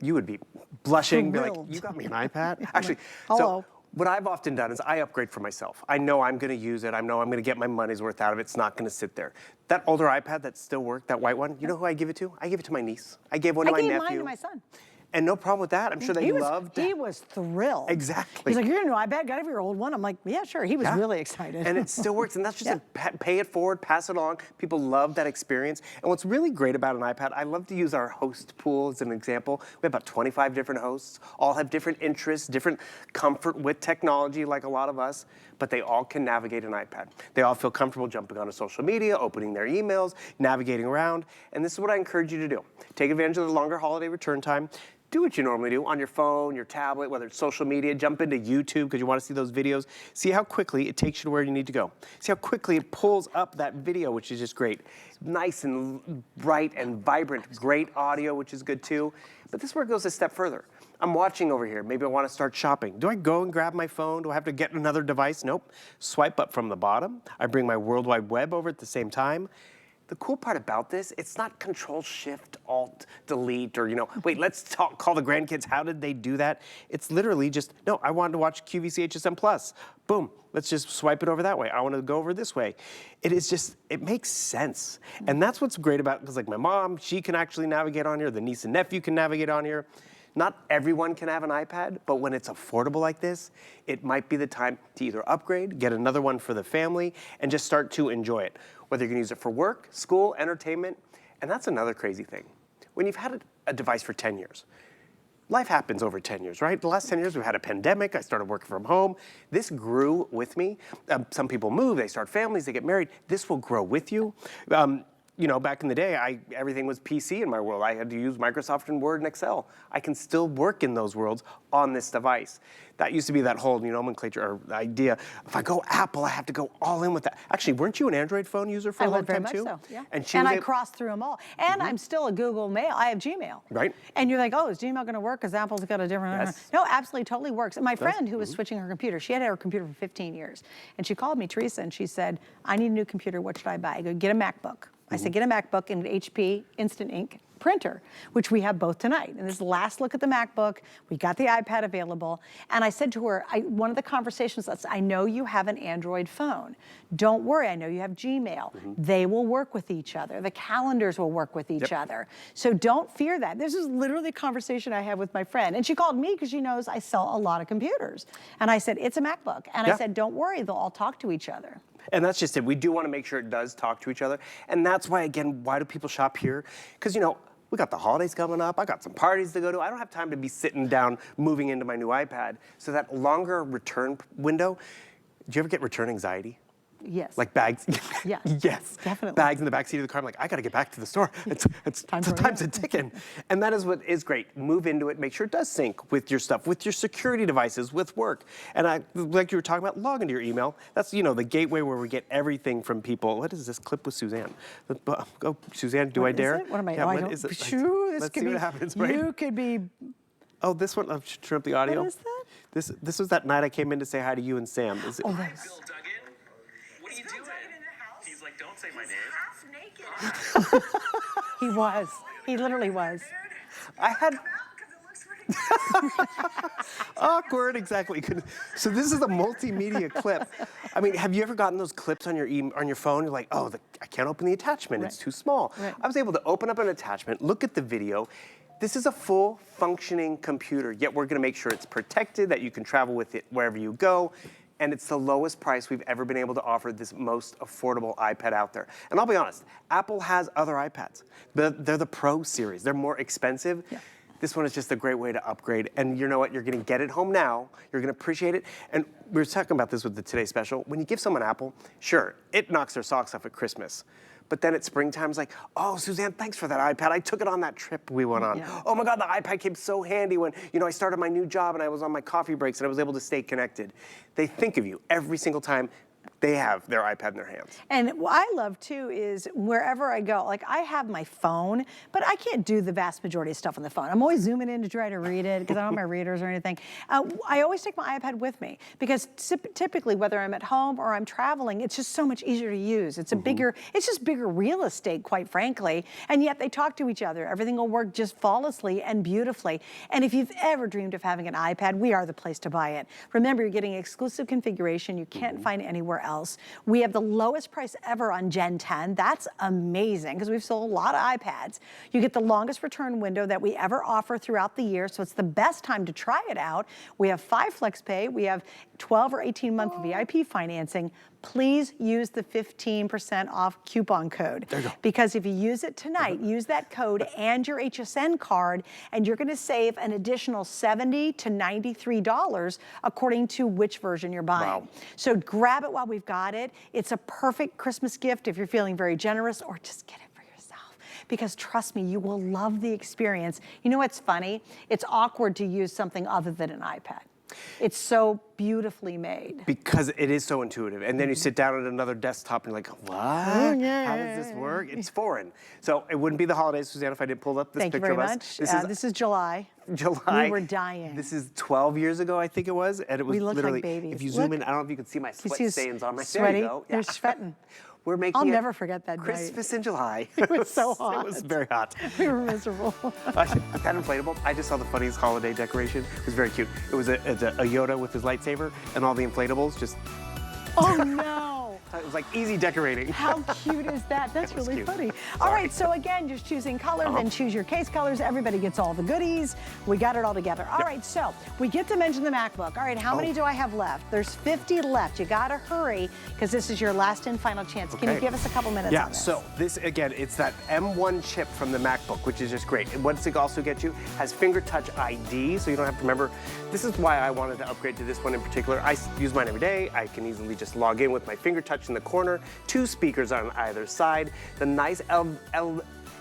S3: You would be blushing, be like,
S1: Thrilled.
S3: you got me an iPad? Actually,
S1: Hello.
S3: so what I've often done is I upgrade for myself. I know I'm gonna use it. I know I'm gonna get my money's worth out of it. It's not gonna sit there. That older iPad that still worked, that white one, you know who I give it to? I give it to my niece. I gave one to my nephew.
S1: I gave mine to my son.
S3: And no problem with that. I'm sure that he loved.
S1: He was thrilled.
S3: Exactly.
S1: He's like, you're gonna know iPad, got it for your old one. I'm like, yeah, sure. He was really excited.
S3: And it still works. And that's just pay it forward, pass it along. People love that experience. And what's really great about an iPad, I love to use our host pool as an example. We have about 25 different hosts, all have different interests, different comfort with technology like a lot of us, but they all can navigate an iPad. They all feel comfortable jumping onto social media, opening their emails, navigating around. And this is what I encourage you to do. Take advantage of the longer holiday return time. Do what you normally do on your phone, your tablet, whether it's social media, jump into YouTube because you want to see those videos. See how quickly it takes you to where you need to go. See how quickly it pulls up that video, which is just great. Nice and bright and vibrant, great audio, which is good too. But this is where it goes a step further. I'm watching over here. Maybe I want to start shopping. Do I go and grab my phone? Do I have to get another device? Nope. Swipe up from the bottom. I bring my World Wide Web over at the same time. The cool part about this, it's not Control Shift Alt Delete or, wait, let's call the grandkids. How did they do that? It's literally just, no, I wanted to watch QVC HSN Plus. Boom, let's just swipe it over that way. I want to go over this way. It is just, it makes sense. And that's what's great about it, because like my mom, she can actually navigate on here. The niece and nephew can navigate on here. Not everyone can have an iPad, but when it's affordable like this, it might be the time to either upgrade, get another one for the family, and just start to enjoy it. Whether you're gonna use it for work, school, entertainment, and that's another crazy thing. When you've had a device for 10 years, life happens over 10 years, right? The last 10 years, we've had a pandemic. I started working from home. This grew with me. Some people move, they start families, they get married. This will grow with you. Back in the day, everything was PC in my world. I had to use Microsoft and Word and Excel. I can still work in those worlds on this device. That used to be that whole nomenclature or idea. If I go Apple, I have to go all in with that. Actually, weren't you an Android phone user for a long time too?
S1: Very much so, yeah.
S3: And
S1: I crossed through them all. And I'm still a Google Mail. I have Gmail.
S3: Right.
S1: And you're like, oh, is Gmail gonna work? Because Apple's got a different.
S3: Yes.
S1: No, absolutely, totally works. And my friend who was switching her computer, she had her computer for 15 years. And she called me, Teresa, and she said, I need a new computer. What should I buy? I go, get a MacBook. I said, get a MacBook and an HP Instant Ink printer, which we have both tonight. And this is the last look at the MacBook. We got the iPad available. And I said to her, one of the conversations, I know you have an Android phone. Don't worry, I know you have Gmail. They will work with each other. The calendars will work with each other. So don't fear that. This is literally a conversation I had with my friend. And she called me because she knows I sell a lot of computers. And I said, it's a MacBook. And I said, don't worry, they'll all talk to each other.
S3: And that's just it. We do want to make sure it does talk to each other. And that's why, again, why do people shop here? Because, we got the holidays coming up. I got some parties to go to. I don't have time to be sitting down, moving into my new iPad. So that longer return window, do you ever get return anxiety?
S1: Yes.
S3: Like bags?
S1: Yes.
S3: Yes.
S1: Definitely.
S3: Bags in the back seat of the car. I'm like, I got to get back to the store. Time's a ticking. And that is what is great. Move into it. Make sure it does sync with your stuff, with your security devices, with work. And like you were talking about, log into your email. That's, the gateway where we get everything from people. What is this clip with Suzanne? Go, Suzanne, do I dare?
S1: What am I?
S3: Yeah,
S1: I
S3: what
S1: don't,
S3: is it?
S1: Let's
S3: see what happens, right?
S1: You could be.
S3: Oh, this one, turn up the audio.
S1: What is that?
S3: This was that night I came in to say hi to you and Sam. Is it?
S1: Oh, nice.
S4: What are you doing? He's like, don't say my name.
S1: He was. He literally was.
S3: I had. Awkward, exactly. So this is a multimedia clip. I mean, have you ever gotten those clips on your phone? You're like, oh, I can't open the attachment. It's too small.
S1: Right.
S3: I was able to open up an attachment, look at the video. This is a full functioning computer, yet we're gonna make sure it's protected, that you can travel with it wherever you go. And it's the lowest price we've ever been able to offer this most affordable iPad out there. And I'll be honest, Apple has other iPads. They're the Pro series. They're more expensive. Yeah. This one is just a great way to upgrade. And you know what? You're gonna get it home now. You're gonna appreciate it. And we were talking about this with the Today Special. When you give someone Apple, sure, it knocks their socks off at Christmas. But then at springtime, it's like, oh, Suzanne, thanks for that iPad. I took it on that trip we went on. Yeah. Oh my God, the iPad came so handy when, I started my new job and I was on my coffee breaks and I was able to stay connected. They think of you every single time they have their iPad in their hands.
S1: And what I love too is wherever I go, like I have my phone, but I can't do the vast majority of stuff on the phone. I'm always zooming in to try to read it because I don't have my readers or anything. I always take my iPad with me because typically whether I'm at home or I'm traveling, it's just so much easier to use. It's it's just bigger real estate, quite frankly. And yet they talk to each other. Everything will work just flawlessly and beautifully. And if you've ever dreamed of having an iPad, we are the place to buy it. Remember, you're getting exclusive configuration you can't find anywhere else. We have the lowest price ever on Gen 10. That's amazing because we've sold a lot of iPads. You get the longest return window that we ever offer throughout the year, so it's the best time to try it out. We have 5 flex pay. We have 12 or 18-month VIP financing. Please use the 15% off coupon code.
S3: There you go.
S1: Because if you use it tonight, use that code and your HSN card, and you're gonna save an additional $70 to $93 according to which version you're buying.
S3: Wow.
S1: So grab it while we've got it. It's a perfect Christmas gift if you're feeling very generous, or just get it for yourself. Because trust me, you will love the experience. You know what's funny? It's awkward to use something other than an iPad. It's so beautifully made.
S3: Because it is so intuitive. And then you sit down at another desktop and you're like, what? How does this work? It's foreign. So it wouldn't be the holidays, Suzanne, if I didn't pull up this picture of us.
S1: Thank you very much. This is July.
S3: July.
S1: We were dying.
S3: This is 12 years ago, I think it was. And it was
S1: we look
S3: literally,
S1: like babies.
S3: if you zoom in, I don't know if you can see my sweat stains on my
S1: sweaty?
S3: There you go.
S1: They're sweating.
S3: We're making
S1: I'll never forget that
S3: Christmas in July.
S1: It was so hot.
S3: It was very hot.
S1: We were miserable.
S3: That inflatable, I just saw the funniest holiday decoration. It was very cute. It was a Yoda with his lightsaber and all the inflatables just...
S1: Oh no!
S3: It was like easy decorating.
S1: How cute is that? That's really
S3: cute.
S1: funny. All right, so again, just choosing color, then choose your case colors. Everybody gets all the goodies. We got it all together. All right, so we get to mention the MacBook. All right, how many do I have left? There's 50 left. You gotta hurry because this is your last and final chance. Can you give us a couple minutes on this?
S3: So this, again, it's that M1 chip from the MacBook, which is just great. And what does it also get you? Has finger touch ID, so you don't have to remember. This is why I wanted to upgrade to this one in particular. I use mine every day. I can easily just log in with my finger touch in the corner, 2 speakers on either side. The nice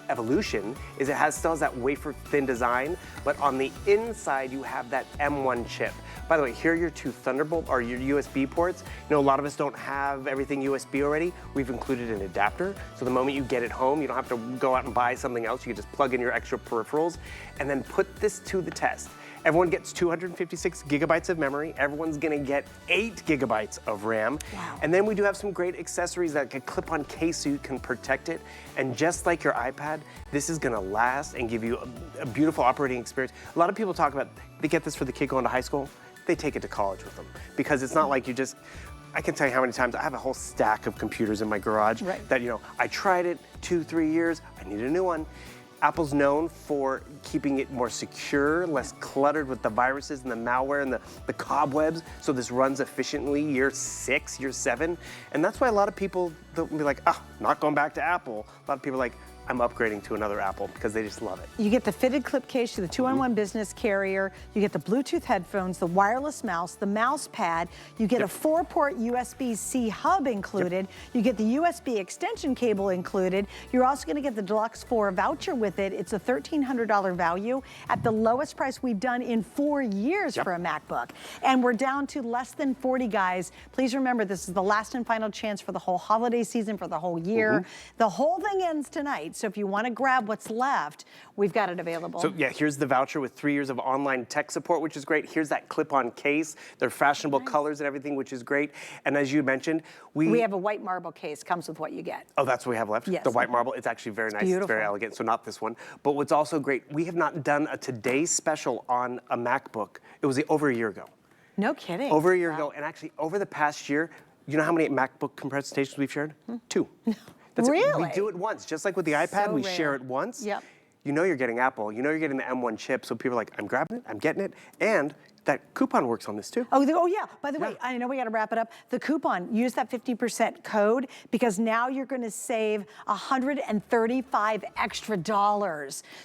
S3: evolution is it still has that wafer thin design, but on the inside you have that M1 chip. By the way, here are your 2 Thunderbolt or your USB ports. You know, a lot of us don't have everything USB already. We've included an adapter, so the moment you get it home, you don't have to go out and buy something else. You can just plug in your extra peripherals and then put this to the test. Everyone gets 256 gigabytes of memory. Everyone's gonna get 8 gigabytes of RAM.
S1: Wow.
S3: And then we do have some great accessories that can clip on case so you can protect it. And just like your iPad, this is gonna last and give you a beautiful operating experience. A lot of people talk about, they get this for the kid going to high school. They take it to college with them. Because it's not like you just, I can tell you how many times I have a whole stack of computers in my garage that, I tried it 2-3 years, I need a new one. Apple's known for keeping it more secure, less cluttered with the viruses and the malware and the cobwebs, so this runs efficiently year 6, year 7. And that's why a lot of people, they'll be like, not going back to Apple. A lot of people are like, I'm upgrading to another Apple because they just love it.
S1: You get the fitted clip case to the 2-in-1 business carrier. You get the Bluetooth headphones, the wireless mouse, the mouse pad. You get a 4-port USB-C hub included. You get the USB extension cable included. You're also gonna get the Deluxe 4 voucher with it. It's a $1,300 value at the lowest price we've done in 4 years for a MacBook. And we're down to less than 40, guys. Please remember, this is the last and final chance for the whole holiday season, for the whole year. The whole thing ends tonight. tonight. So if you want to grab what's left, we've got it available.
S3: So yeah, here's the voucher with 3 years of online tech support, which is great. Here's that clip-on case. They're fashionable colors and everything, which is great. And as you mentioned, we
S1: have a white marble case, comes with what you get.
S3: Oh, that's what we have left?
S1: Yes.
S3: The white marble, it's actually very nice.
S1: Beautiful.
S3: It's very elegant, so not this one. But what's also great, we have not done a today's special on a MacBook. It was over a year ago.
S1: No kidding.
S3: Over a year ago, and actually over the past year, you know how many MacBook presentations we've shared? 2. That's
S1: Really?
S3: It. We do it once, just like with the iPad, we share it once.
S1: Yep.
S3: You know you're getting Apple, you know you're getting the M1 chip, so people are like, I'm grabbing it, I'm getting it, and that coupon works on this too.
S1: Oh yeah, by the way, I know we gotta wrap it up. The coupon, use that 50% code because now you're gonna save $135 extra.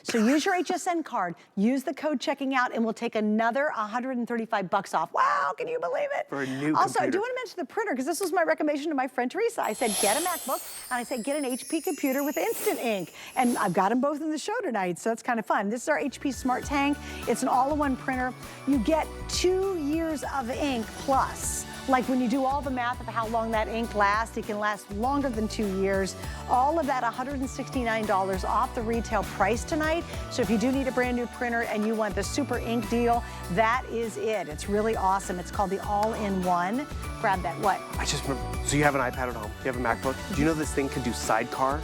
S1: So use your HSN card, use the code checking out, and we'll take another $135 off. Wow, can you believe it?
S3: For a new
S1: Also, I
S3: computer.
S1: do wanna mention the printer because this was my recommendation to my friend Teresa. I said, get a MacBook, and I said, get an HP computer with instant ink. And I've got them both in the show tonight, so it's kind of fun. This is our HP Smart Tank. It's an all-in-one printer. You get 2 years of ink plus. Like when you do all the math of how long that ink lasts, it can last longer than 2 years. All of that $169 off the retail price tonight. So if you do need a brand new printer and you want the super ink deal, that is it. It's really awesome. It's called the all-in-one. Grab that, what?
S3: I just remember, so you have an iPad at home, you have a MacBook. Do you know this thing can do sidecar?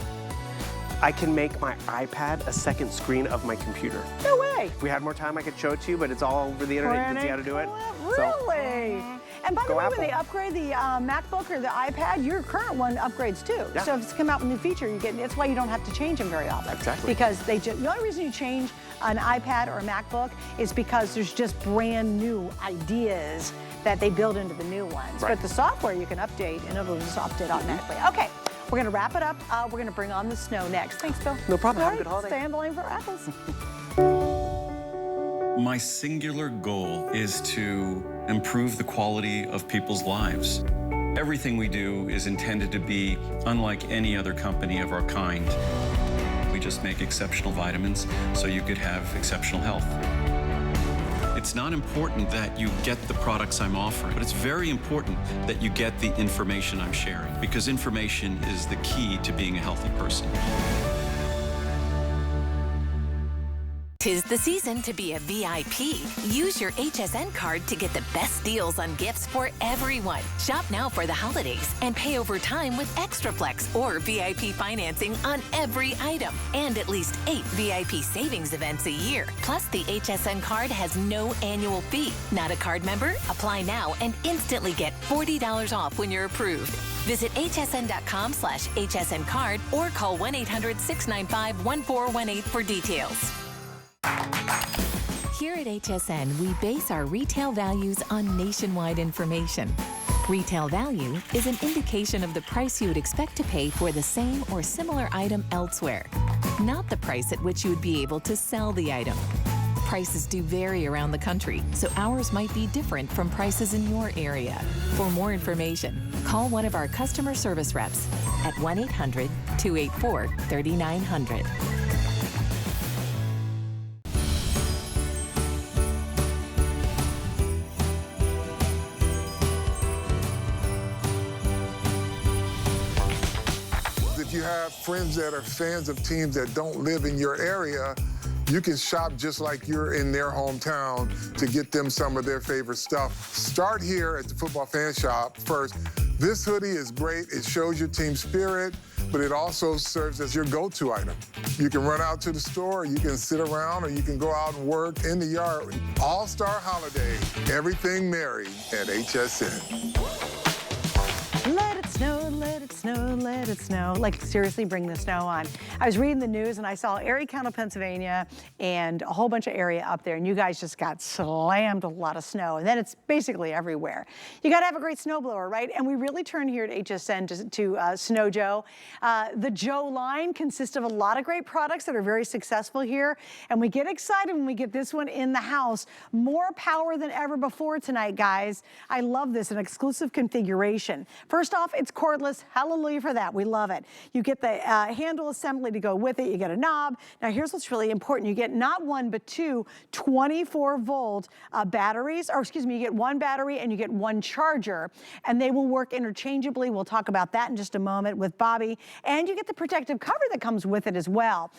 S3: I can make my iPad a second screen of my computer.
S1: No way.
S3: If we had more time, I could show it to you, but it's all over the internet. You can see how to do it.
S1: Really? And by the way,
S3: Apple.
S1: when they upgrade the MacBook or the iPad, your current one upgrades too.
S3: Yeah.
S1: So if it's come out with a new feature, you get. That's why you don't have to change them very often.
S3: Exactly.
S1: Because the only reason you change an iPad or a MacBook is because there's just brand new ideas that they build into the new ones.
S3: Right.
S1: But the software you can update, and it'll just update automatically. Okay. We're gonna wrap it up. We're gonna bring on the snow next. Thanks, Bill.
S3: No problem.
S1: All
S3: Have a
S1: right,
S3: good holiday.
S1: Stay on the line for apples.
S5: My singular goal is to improve the quality of people's lives. Everything we do is intended to be unlike any other company of our kind. We just make exceptional vitamins so you could have exceptional health. It's not important that you get the products I'm offering, but it's very important that you get the information I'm sharing, because information is the key to being a healthy person.
S6: 'Tis the season to be a VIP. Use your HSN card to get the best deals on gifts for everyone. Shop now for the holidays and pay over time with ExtraFlex or VIP financing on every item. And at least 8 VIP savings events a year. Plus, the HSN card has no annual fee. Not a card member? Apply now and instantly get $40 off when you're approved. Visit hsn.com/HSN card or call 1-800-695-1418 for details. Here at HSN, we base our retail values on nationwide information. Retail value is an indication of the price you would expect to pay for the same or similar item elsewhere, not the price at which you would be able to sell the item. Prices do vary around the country, so ours might be different from prices in your area. For more information, call one of our customer service reps at 1-800-284-3900.
S7: If you have friends that are fans of teams that don't live in your area, you can shop just like you're in their hometown to get them some of their favorite stuff. Start here at the Football Fan Shop first. This hoodie is great. It shows your team spirit, but it also serves as your go-to item. You can run out to the store, you can sit around, or you can go out and work in the yard. All-Star Holiday, everything merry at HSN.
S1: Let it snow, let it snow, let it snow. Like, seriously, bring the snow on. I was reading the news and I saw Erie County, Pennsylvania, and a whole bunch of area up there, and you guys just got slammed with a lot of snow, and then it's basically everywhere. You gotta have a great snowblower, right? And we really turn here at HSN to Snow Joe. The Joe line consists of a lot of great products that are very successful here, and we get excited when we get this one in the house. More power than ever before tonight, guys. I love this, an exclusive configuration. First off, it's cordless. hallelujah for that. We love it. You get the handle assembly to go with it. You get a knob. Now here's what's really important. You get not one, but two 24-volt batteries, or excuse me, you get one battery and you get one charger, and they will work interchangeably. We'll talk about that in just a moment with Bobby. And you get the protective cover that comes with it as well.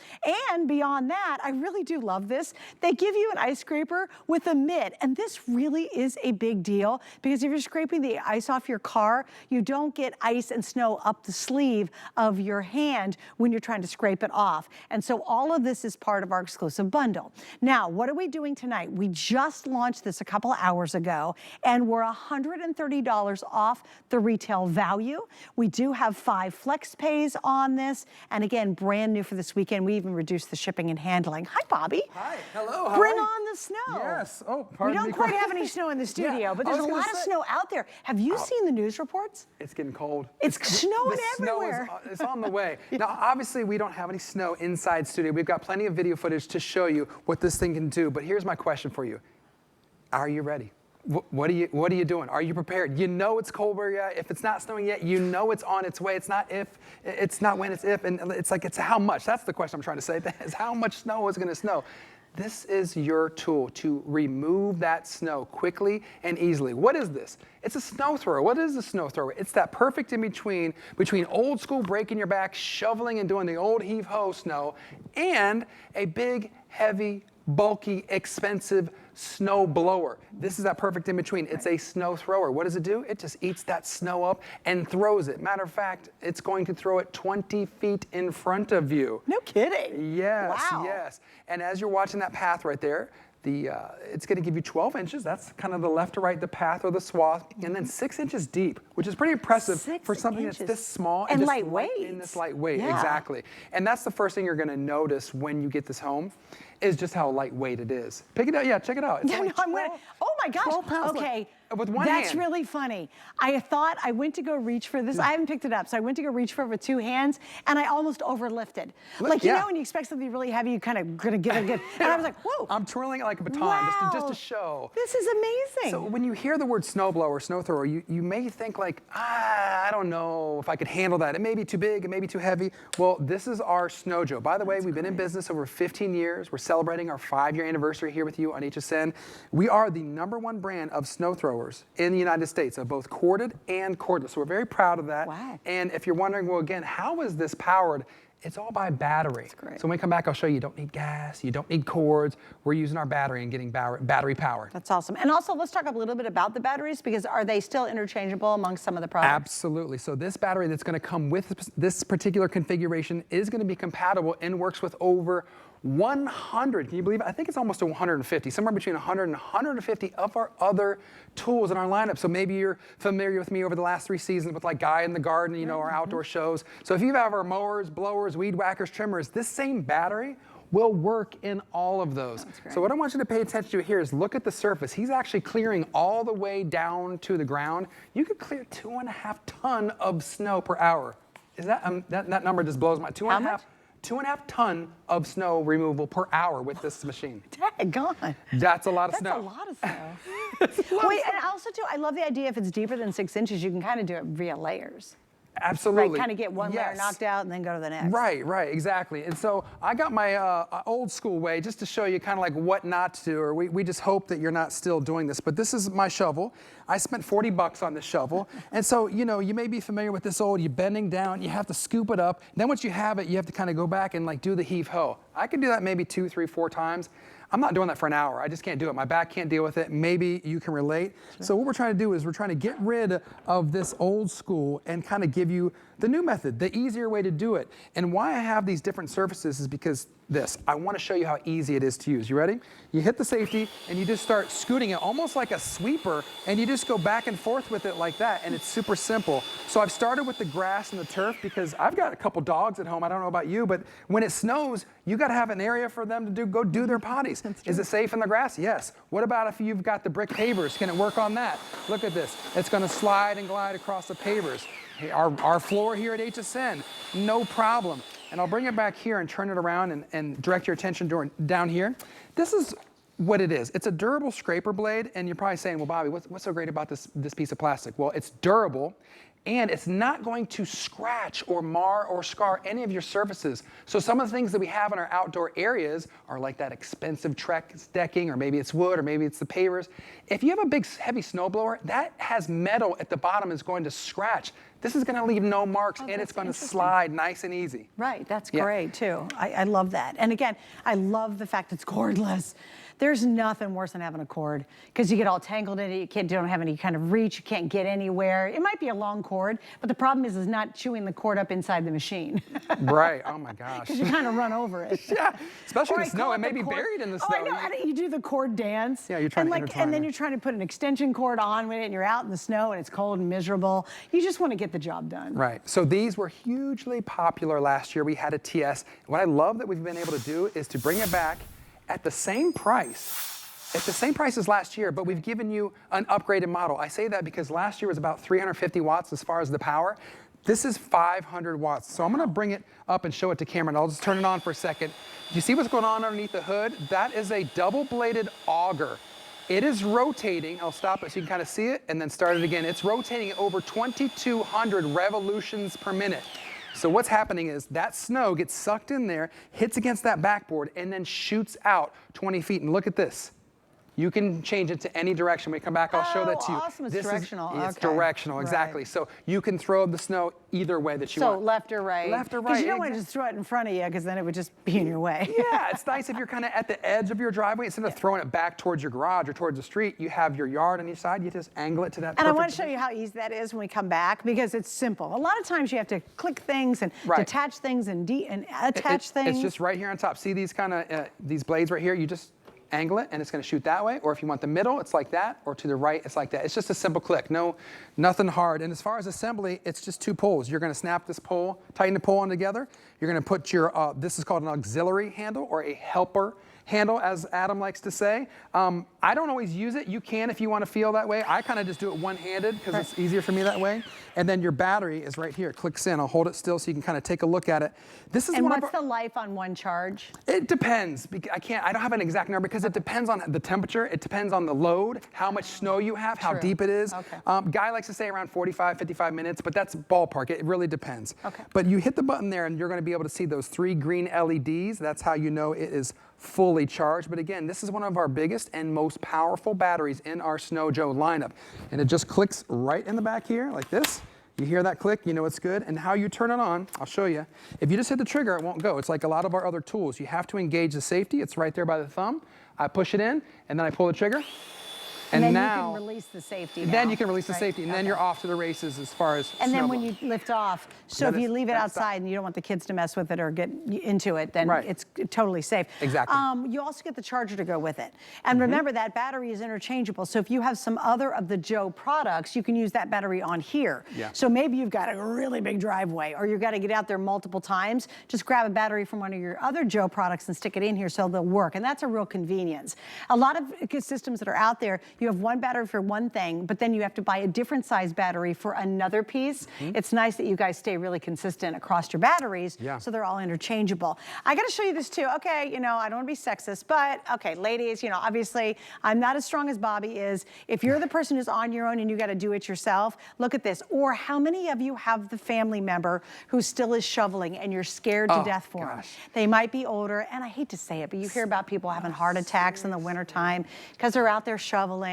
S1: And beyond that, I really do love this. They give you an ice scraper with a mitt, and this really is a big deal because if you're scraping the ice off your car, you don't get ice and snow up the sleeve of your hand when you're trying to scrape it off. And so all of this is part of our exclusive bundle. Now, what are we doing tonight? We just launched this a couple hours ago, and we're $130 off the retail value. We do have 5 flex pays on this, and again, brand new for this weekend. We even reduced the shipping and handling. Hi, Bobby.
S8: Hi, hello.
S1: Bring on the snow.
S8: Yes. Oh,
S1: we
S8: pardon me.
S1: don't quite have any snow in the studio, but there's a lot of snow out there. Have you seen the news reports?
S8: It's getting cold.
S1: It's snowing
S8: The
S1: everywhere.
S8: snow is on the way. Now, obviously, we don't have any snow inside studio. We've got plenty of video footage to show you what this thing can do. But here's my question for you. Are you ready? What are you doing? Are you prepared? You know it's cold where you're at. If it's not snowing yet, you know it's on its way. It's not if, it's not when, it's if. And it's like, it's how much. That's the question I'm trying to say. Is how much snow is going to snow? This is your tool to remove that snow quickly and easily. What is this? It's a snow thrower. What is a snow thrower? It's that perfect in between old school breaking your back, shoveling and doing the old heave-ho snow, and a big, heavy, bulky, expensive snow blower. This is that perfect in between. It's a snow thrower. What does it do? It just eats that snow up and throws it. Matter of fact, it's going to throw it 20 feet in front of you.
S1: No kidding.
S8: Yes,
S1: wow.
S8: yes. And as you're watching that path right there, it's going to give you 12 inches. That's kind of the left to right, the path or the swath, and then 6 inches deep, which is pretty impressive for something that's this small
S1: and
S8: just
S1: lightweight.
S8: In this lightweight,
S1: yeah.
S8: Exactly. And that's the first thing you're going to notice when you get this home, is just how lightweight it is. Pick it up, yeah, check it out. It's only 12,
S1: oh my gosh,
S8: 12 pounds
S1: okay.
S8: With one
S1: That's
S8: hand.
S1: really funny. I thought I went to go reach for this. I haven't picked it up, so I went to go reach for it with 2 hands, and I almost overlifted. Like, you know, when you expect something really heavy, you kind of gonna give it a good. And I was like, whoa.
S8: I'm twirling it like a baton,
S1: wow.
S8: just to show.
S1: This is amazing.
S8: So when you hear the word snowblower, snow thrower, you may think like, I don't know if I could handle that. It may be too big, it may be too heavy. Well, this is our Snow Joe. By the way, we've been in business over 15 years. We're celebrating our 5-year anniversary here with you on HSN. We are the #1 brand of snow throwers in the United States, of both corded and cordless. So we're very proud of that.
S1: Wow.
S8: And if you're wondering, well, again, how is this powered? It's all by battery.
S1: That's great.
S8: So when we come back, I'll show you don't need gas, you don't need cords. We're using our battery and getting battery powered.
S1: That's awesome. And also, let's talk a little bit about the batteries, because are they still interchangeable among some of the products?
S8: Absolutely. So this battery that's going to come with this particular configuration is going to be compatible and works with over 100, can you believe it? I think it's almost 150, somewhere between 100 and 150 of our other tools in our lineup. So maybe you're familiar with me over the last 3 seasons with like Guy in the Garden, you know, our outdoor shows. So if you have our mowers, blowers, weed whackers, trimmers, this same battery will work in all of those. So what I want you to pay attention to here is look at the surface. He's actually clearing all the way down to the ground. You could clear 2.5 tons of snow per hour. Is that, that number just blows my, 2.5 ton of snow removal per hour with this machine.
S1: Daggone.
S8: That's a lot of snow.
S1: That's a lot of snow. Wait, and also too, I love the idea if it's deeper than 6 inches, you can kind of do it via layers.
S8: Absolutely.
S1: Right, kind of get one layer knocked out and then go to the next.
S8: Right, right, exactly. And so I got my old school way just to show you kind of like what not to do, or we just hope that you're not still doing this. But this is my shovel. I spent 40 bucks on this shovel. And so, you know, you may be familiar with this old, you're bending down, you have to scoop it up. Then once you have it, you have to kind of go back and like do the heave-ho. I can do that maybe 2, 3, 4 times. I'm not doing that for an hour. I just can't do it. My back can't deal with it. Maybe you can relate. Sure. So what we're trying to do is we're trying to get rid of this old school and kind of give you the new method, the easier way to do it. And why I have these different surfaces is because I want to show you how easy it is to use. You ready? You hit the safety and you just start scooting it almost like a sweeper, and you just go back and forth with it like that, and it's super simple. So I've started with the grass and the turf because I've got a couple dogs at home. I don't know about you, but when it snows, you got to have an area for them to go do their potties. Is it safe in the grass? Yes. What about if you've got the brick pavers? Can it work on that? Look at this. It's going to slide and glide across the pavers. Hey, our floor here at HSN, no problem. And I'll bring it back here and turn it around and direct your attention down here. This is what it is. It's a durable scraper blade, and you're probably saying, well, Bobby, what's so great about this piece of plastic? Well, it's durable, and it's not going to scratch or mar or scar any of your surfaces. So some of the things that we have in our outdoor areas are like that expensive Trex decking, or maybe it's wood, or maybe it's the pavers. If you have a big heavy snowblower, that has metal at the bottom is going to scratch. This is going to leave no marks, and it's going to slide nice and easy.
S1: Right, that's great too. I love that. And again, I love the fact it's cordless. There's nothing worse than having a cord, because you get all tangled in it, you don't have any kind of reach, you can't get anywhere. It might be a long cord, but the problem is not chewing the cord up inside the machine.
S8: Right, oh my gosh.
S1: Because you kind of run over it.
S8: Yeah, especially in the snow, it may be buried in the snow.
S1: Oh, I know, you do the cord dance.
S8: Yeah, you're trying to intertwine
S1: and then
S8: it.
S1: you're trying to put an extension cord on with it, and you're out in the snow, and it's cold and miserable. You just want to get the job done.
S8: Right, so these were hugely popular last year. We had a TS. What I love that we've been able to do is to bring it back at the same price. It's the same price as last year, but we've given you an upgraded model. I say that because last year was about 350 watts as far as the power. This is 500 watts. So I'm gonna bring it up and show it to Cameron. I'll just turn it on for a second. Do you see what's going on underneath the hood? That is a double-bladed auger. It is rotating. I'll stop it so you can kind of see it and then start it again. It's rotating at over 2,200 revolutions per minute. So what's happening is that snow gets sucked in there, hits against that backboard, and then shoots out 20 feet. And look at this. You can change it to any direction. When we come back, I'll show that to you.
S1: Awesome, it's directional.
S8: It's directional, exactly. Right. So you can throw the snow either way that you want.
S1: So left or right?
S8: Left or right.
S1: Because you don't want to just throw it in front of you, because then it would just be in your way.
S8: Yeah, it's nice if you're kind of at the edge of your driveway. Instead of throwing it back towards your garage or towards the street, you have your yard on each side. You just angle it to that.
S1: And I want to show you how easy that is when we come back, because it's simple. A lot of times you have to click things and detach things and attach things.
S8: It's just right here on top. See these kind of these blades right here? You just angle it and it's going to shoot that way, or if you want the middle, it's like that, or to the right, it's like that. It's just a simple click, nothing hard. And as far as assembly, it's just two poles. You're going to snap this pole, tighten the pole on together. You're going to put your, this is called an auxiliary handle, or a helper handle, as Adam likes to say. I don't always use it. You can if you want to feel that way. I kind of just do it one-handed because it's easier for me that way. And then your battery is right here. It clicks in. I'll hold it still so you can kind of take a look at it. This is
S1: and what's the life on one charge?
S8: It depends. I don't have an exact number because it depends on the temperature. It depends on the load, how much snow you have, how deep it is. Okay. Guy likes to say around 45, 55 minutes, but that's ballpark. It really depends. Okay. But you hit the button there and you're going to be able to see those 3 green LEDs. That's how you know it is fully charged. But again, this is one of our biggest and most powerful batteries in our Snow Joe lineup. And it just clicks right in the back here like this. You hear that click, you know it's good. And how you turn it on, I'll show you. If you just hit the trigger, it won't go. It's like a lot of our other tools. You have to engage the safety. It's right there by the thumb. I push it in, and then I pull the trigger.
S1: And then now, you can release the safety now.
S8: Then you can release the safety, and then you're off to the races as far as
S1: And then when you lift off, so if you leave it outside and you don't want the kids to mess with it or get into it, then it's totally safe.
S8: Exactly.
S1: You also get the charger to go with it. And remember, that battery is interchangeable. So if you have some other of the Joe products, you can use that battery on here. Yeah. So maybe you've got a really big driveway, or you've got to get out there multiple times. Just grab a battery from one of your other Joe products and stick it in here so they'll work. And that's a real convenience. A lot of systems that are out there, you have one battery for one thing, but then you have to buy a different size battery for another piece. It's nice that you guys stay really consistent across your batteries, so they're all interchangeable. I got to show you this too. Okay, you know, I don't want to be sexist, but okay, ladies, you know, obviously I'm not as strong as Bobby is. If you're the person who's on your own and you got to do it yourself, look at this. Or how many of you have the family member who still is shoveling and you're scared to death for them? They might be older, and I hate to say it, but you hear about people having heart attacks in the wintertime because they're out there shoveling.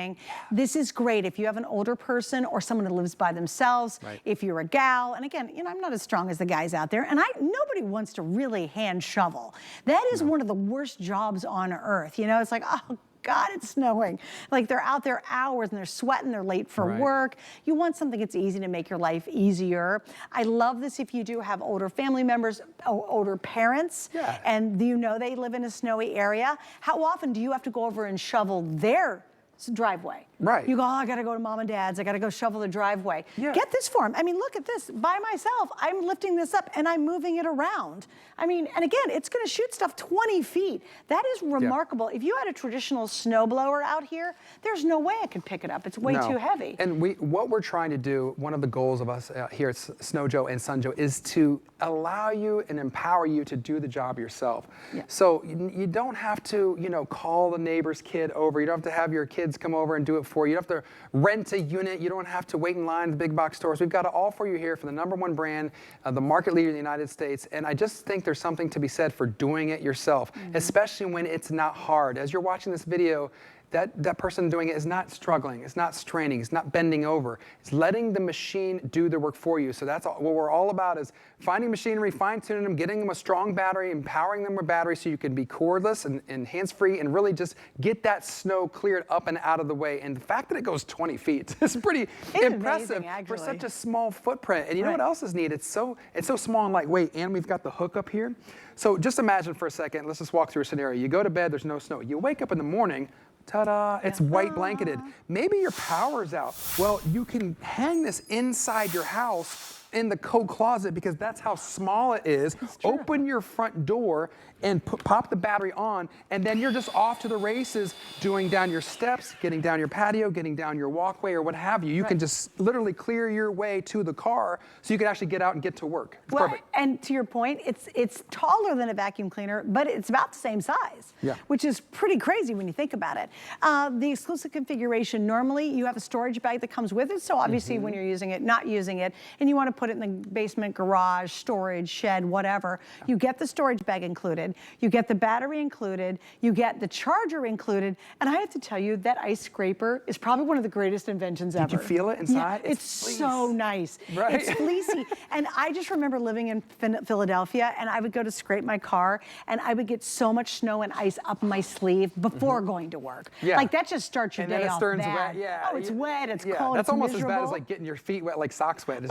S1: This is great if you have an older person or someone who lives by themselves, if you're a gal, and again, you know, I'm not as strong as the guys out there, and nobody wants to really hand shovel. That is one of the worst jobs on earth. You know, it's like, oh God, it's snowing. Like they're out there hours and they're sweating, they're late for work. You want something that's easy to make your life easier. I love this if you do have older family members, older parents, and you know they live in a snowy area. How often do you have to go over and shovel their driveway? You go, oh, I got to go to mom and dad's. I got to go shovel the driveway. Get this for them. I mean, look at this. By myself, I'm lifting this up and I'm moving it around. I mean, and again, it's going to shoot stuff 20 feet. That is remarkable. If you had a traditional snowblower out here, there's no way I could pick it up. It's way too heavy.
S8: And what we're trying to do, one of the goals of us here at Snow Joe and Sun Joe, is to allow you and empower you to do the job yourself. So you don't have to, you know, call the neighbor's kid over. You don't have to have your kid kids come over and do it for you. You don't have to rent a unit. You don't have to wait in line at the big box stores. We've got it all for you here for the #1 brand, the market leader in the United States. And I just think there's something to be said for doing it yourself, especially when it's not hard. As you're watching this video, that person doing it is not struggling, it's not straining, it's not bending over. It's letting the machine do the work for you. So that's what we're all about, is finding machinery, fine-tuning them, getting them a strong battery, empowering them with battery so you can be cordless and hands-free and really just get that snow cleared up and out of the way. And the fact that it goes 20 feet is pretty impressive for such a small footprint. And you know what else is neat? It's so small and lightweight, and we've got the hook up here. So just imagine for a second, let's just walk through a scenario. You go to bed, there's no snow. You wake up in the morning, ta-da, it's white blanketed. Maybe your power's out. Well, you can hang this inside your house in the coat closet because that's how small it is. Open your front door and pop the battery on, and then you're just off to the races, doing down your steps, getting down your patio, getting down your walkway, or what have you. You can just literally clear your way to the car so you can actually get out and get to work. It's perfect.
S1: And to your point, it's taller than a vacuum cleaner, but it's about the same size, which is pretty crazy when you think about it. The exclusive configuration, normally you have a storage bag that comes with it, so obviously when you're using it, not using it, and you want to put it in the basement, garage, storage, shed, whatever, you get the storage bag included. You get the battery included, you get the charger included, and I have to tell you that ice scraper is probably one of the greatest inventions ever.
S8: Did you feel it inside?
S1: Yeah, it's so nice.
S8: Right?
S1: It's fleecy. And I just remember living in Philadelphia, and I would go to scrape my car, and I would get so much snow and ice up my sleeve before going to work. Like, that just starts your day off bad.
S8: Wet.
S1: Oh, it's wet, it's cold,
S8: That's
S1: it's
S8: almost
S1: miserable.
S8: as bad as like getting your feet wet like socks wet.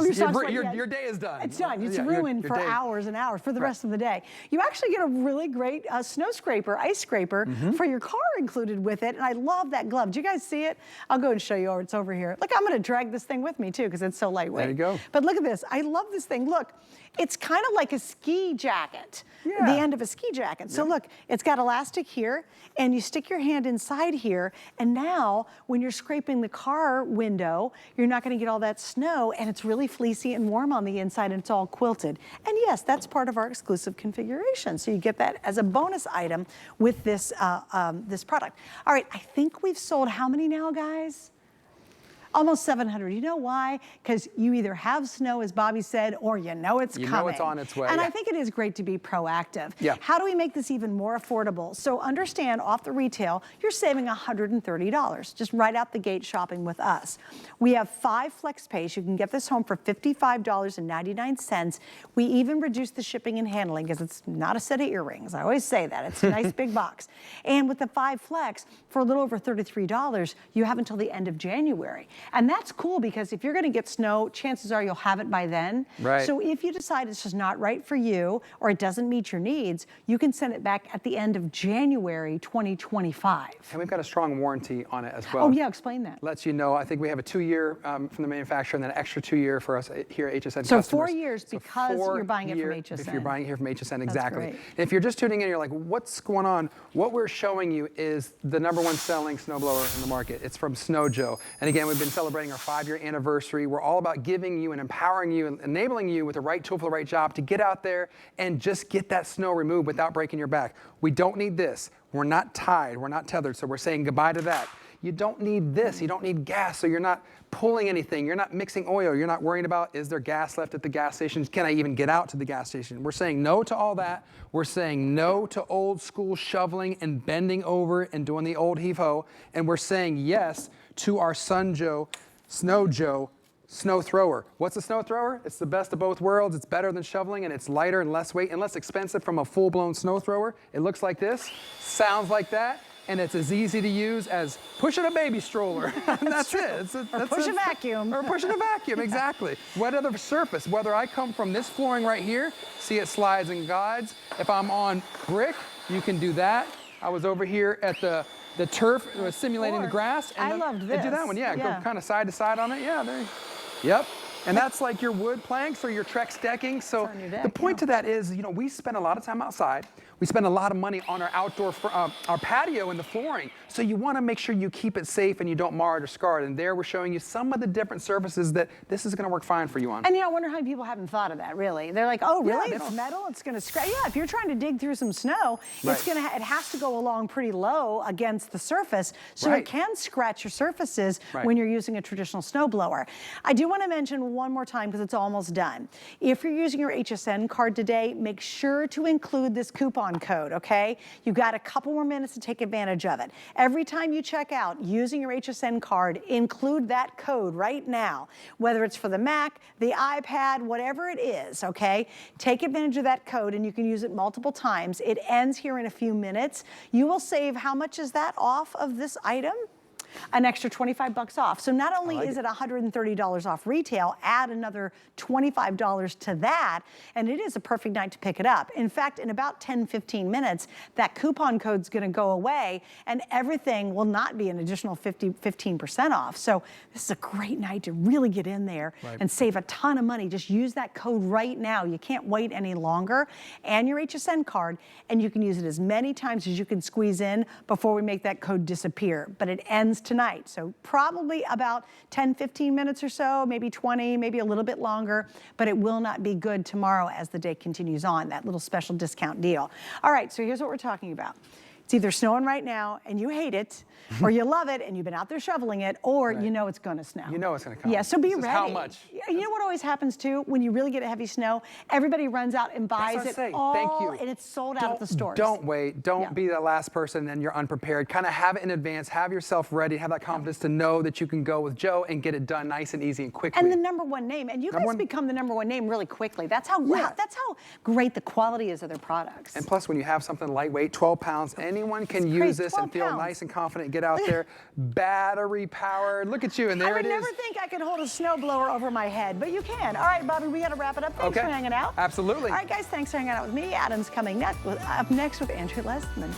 S8: Your day is done.
S1: It's done. It's ruined for hours and hours for the rest of the day. You actually get a really great snow scraper, ice scraper for your car included with it, and I love that glove. Do you guys see it? I'll go and show you. It's over here. Look, I'm going to drag this thing with me too because it's so lightweight.
S8: There you go.
S1: But look at this. I love this thing. Look, it's kind of like a ski jacket, the end of a ski jacket. So look, it's got elastic here, and you stick your hand inside here, and now when you're scraping the car window, you're not going to get all that snow, and it's really fleecy and warm on the inside, and it's all quilted. And yes, that's part of our exclusive configuration. So you get that as a bonus item with this, this product. All right, I think we've sold how many now, guys? Almost 700. You know why? Because you either have snow, as Bobby said, or you know it's coming.
S8: You know it's on its way.
S1: And I think it is great to be proactive.
S8: Yeah.
S1: How do we make this even more affordable? So understand, off the retail, you're saving $130 just right out the gate shopping with us. We have 5 flex pays. You can get this home for $55.99. We even reduce the shipping and handling because it's not a set of earrings. I always say that. It's a nice big box. And with the 5 flex, for a little over $33, you have until the end of January. And that's cool because if you're going to get snow, chances are you'll have it by then.
S8: Right.
S1: So if you decide it's just not right for you or it doesn't meet your needs, you can send it back at the end of January 2025.
S8: And we've got a strong warranty on it as well.
S1: Oh yeah, explain that.
S8: Lets you know, I think we have a 2-year from the manufacturer and then an extra 2-year for us here at HSN
S1: So
S8: customers.
S1: 4 years because you're buying it from HSN.
S8: If you're buying it here from HSN, exactly.
S1: great.
S8: And if you're just tuning in, you're like, what's going on? What we're showing you is the #1 selling snowblower in the market. It's from Snow Joe. And again, we've been celebrating our 5-year anniversary. We're all about giving you and empowering you and enabling you with the right tool for the right job to get out there and just get that snow removed without breaking your back. We don't need this. We're not tied. We're not tethered. So we're saying goodbye to that. You don't need this. You don't need gas. So you're not pulling anything. You're not mixing oil. You're not worrying about, is there gas left at the gas station? Can I even get out to the gas station? We're saying no to all that. We're saying no to old school shoveling and bending over and doing the old heave-ho. And we're saying yes to our Snow Joe snow thrower. What's a snow thrower? It's the best of both worlds. It's better than shoveling, and it's lighter and less weight and less expensive from a full-blown snow thrower. It looks like this, sounds like that, and it's as easy to use as pushing a baby stroller. And that's it.
S1: Or push a vacuum.
S8: Or pushing a vacuum, exactly. What other surface, whether I come from this flooring right here, see it slides and glides. If I'm on brick, you can do that. I was over here at the turf simulating the grass. And
S1: I loved this.
S8: Do that one, yeah. Go kind of side to side on it. Yeah, there. Yep. And that's like your wood planks or your Trex decking. So
S1: on your deck,
S8: the point to that is, you know, we spend a lot of time outside. We spend a lot of money on our outdoor, our patio and the flooring. So you want to make sure you keep it safe and you don't mar it or scar it. And there we're showing you some of the different surfaces that this is going to work fine for you on.
S1: And I wonder how many people haven't thought of that, really. They're like, oh, really?
S8: Yeah,
S1: It's metal, it's going to scratch. Yeah, if you're trying to dig through some snow, it's going to, it has to go along pretty low against the surface, so it can scratch your surfaces when you're using a traditional snowblower. I do want to mention one more time, because it's almost done. If you're using your HSN card today, make sure to include this coupon code, okay? You've got a couple more minutes to take advantage of it. Every time you check out using your HSN card, include that code right now, whether it's for the Mac, the iPad, whatever it is, okay? Take advantage of that code and you can use it multiple times. It ends here in a few minutes. You will save, how much is that off of this item? An extra 25 bucks off. So not only is it $130 off retail, add another $25 to that, and it is a perfect night to pick it up. In fact, in about 10, 15 minutes, that coupon code's gonna go away and everything will not be an additional 15% off. So this is a great night to really get in there and save a ton of money. Just use that code right now. You can't wait any longer. And your HSN card, and you can use it as many times as you can squeeze in before we make that code disappear. But it ends tonight. So probably about 10, 15 minutes or so, maybe 20, maybe a little bit longer, but it will not be good tomorrow as the day continues on, that little special discount deal. All right, so here's what we're talking about. It's either snowing right now and you hate it, or you love it and you've been out there shoveling it, or you know it's gonna snow.
S8: You know it's gonna come.
S1: Yeah, so be
S8: This is
S1: ready.
S8: how much?
S1: You know what always happens too? When you really get a heavy snow, everybody runs out and buys it all,
S8: Thank you.
S1: and it's sold out at the stores.
S8: Don't wait. Don't be the last person and you're unprepared. Kind of have it in advance. Have yourself ready. Have that confidence to know that you can go with Joe and get it done nice and easy and quickly.
S1: And the #1 name. And you guys become the #1 name really quickly. That's how great the quality is of their products.
S8: And plus, when you have something lightweight, 12 pounds, anyone can use this and feel nice and confident. Get out there, battery powered. Look at you, and there it is.
S1: I would never think I could hold a snowblower over my head, but you can. All right, Bobby, we got to wrap it up. Thanks for hanging out.
S8: Absolutely.
S1: All right, guys, thanks for hanging out with me. Adam's coming up next with Andrew Lesman.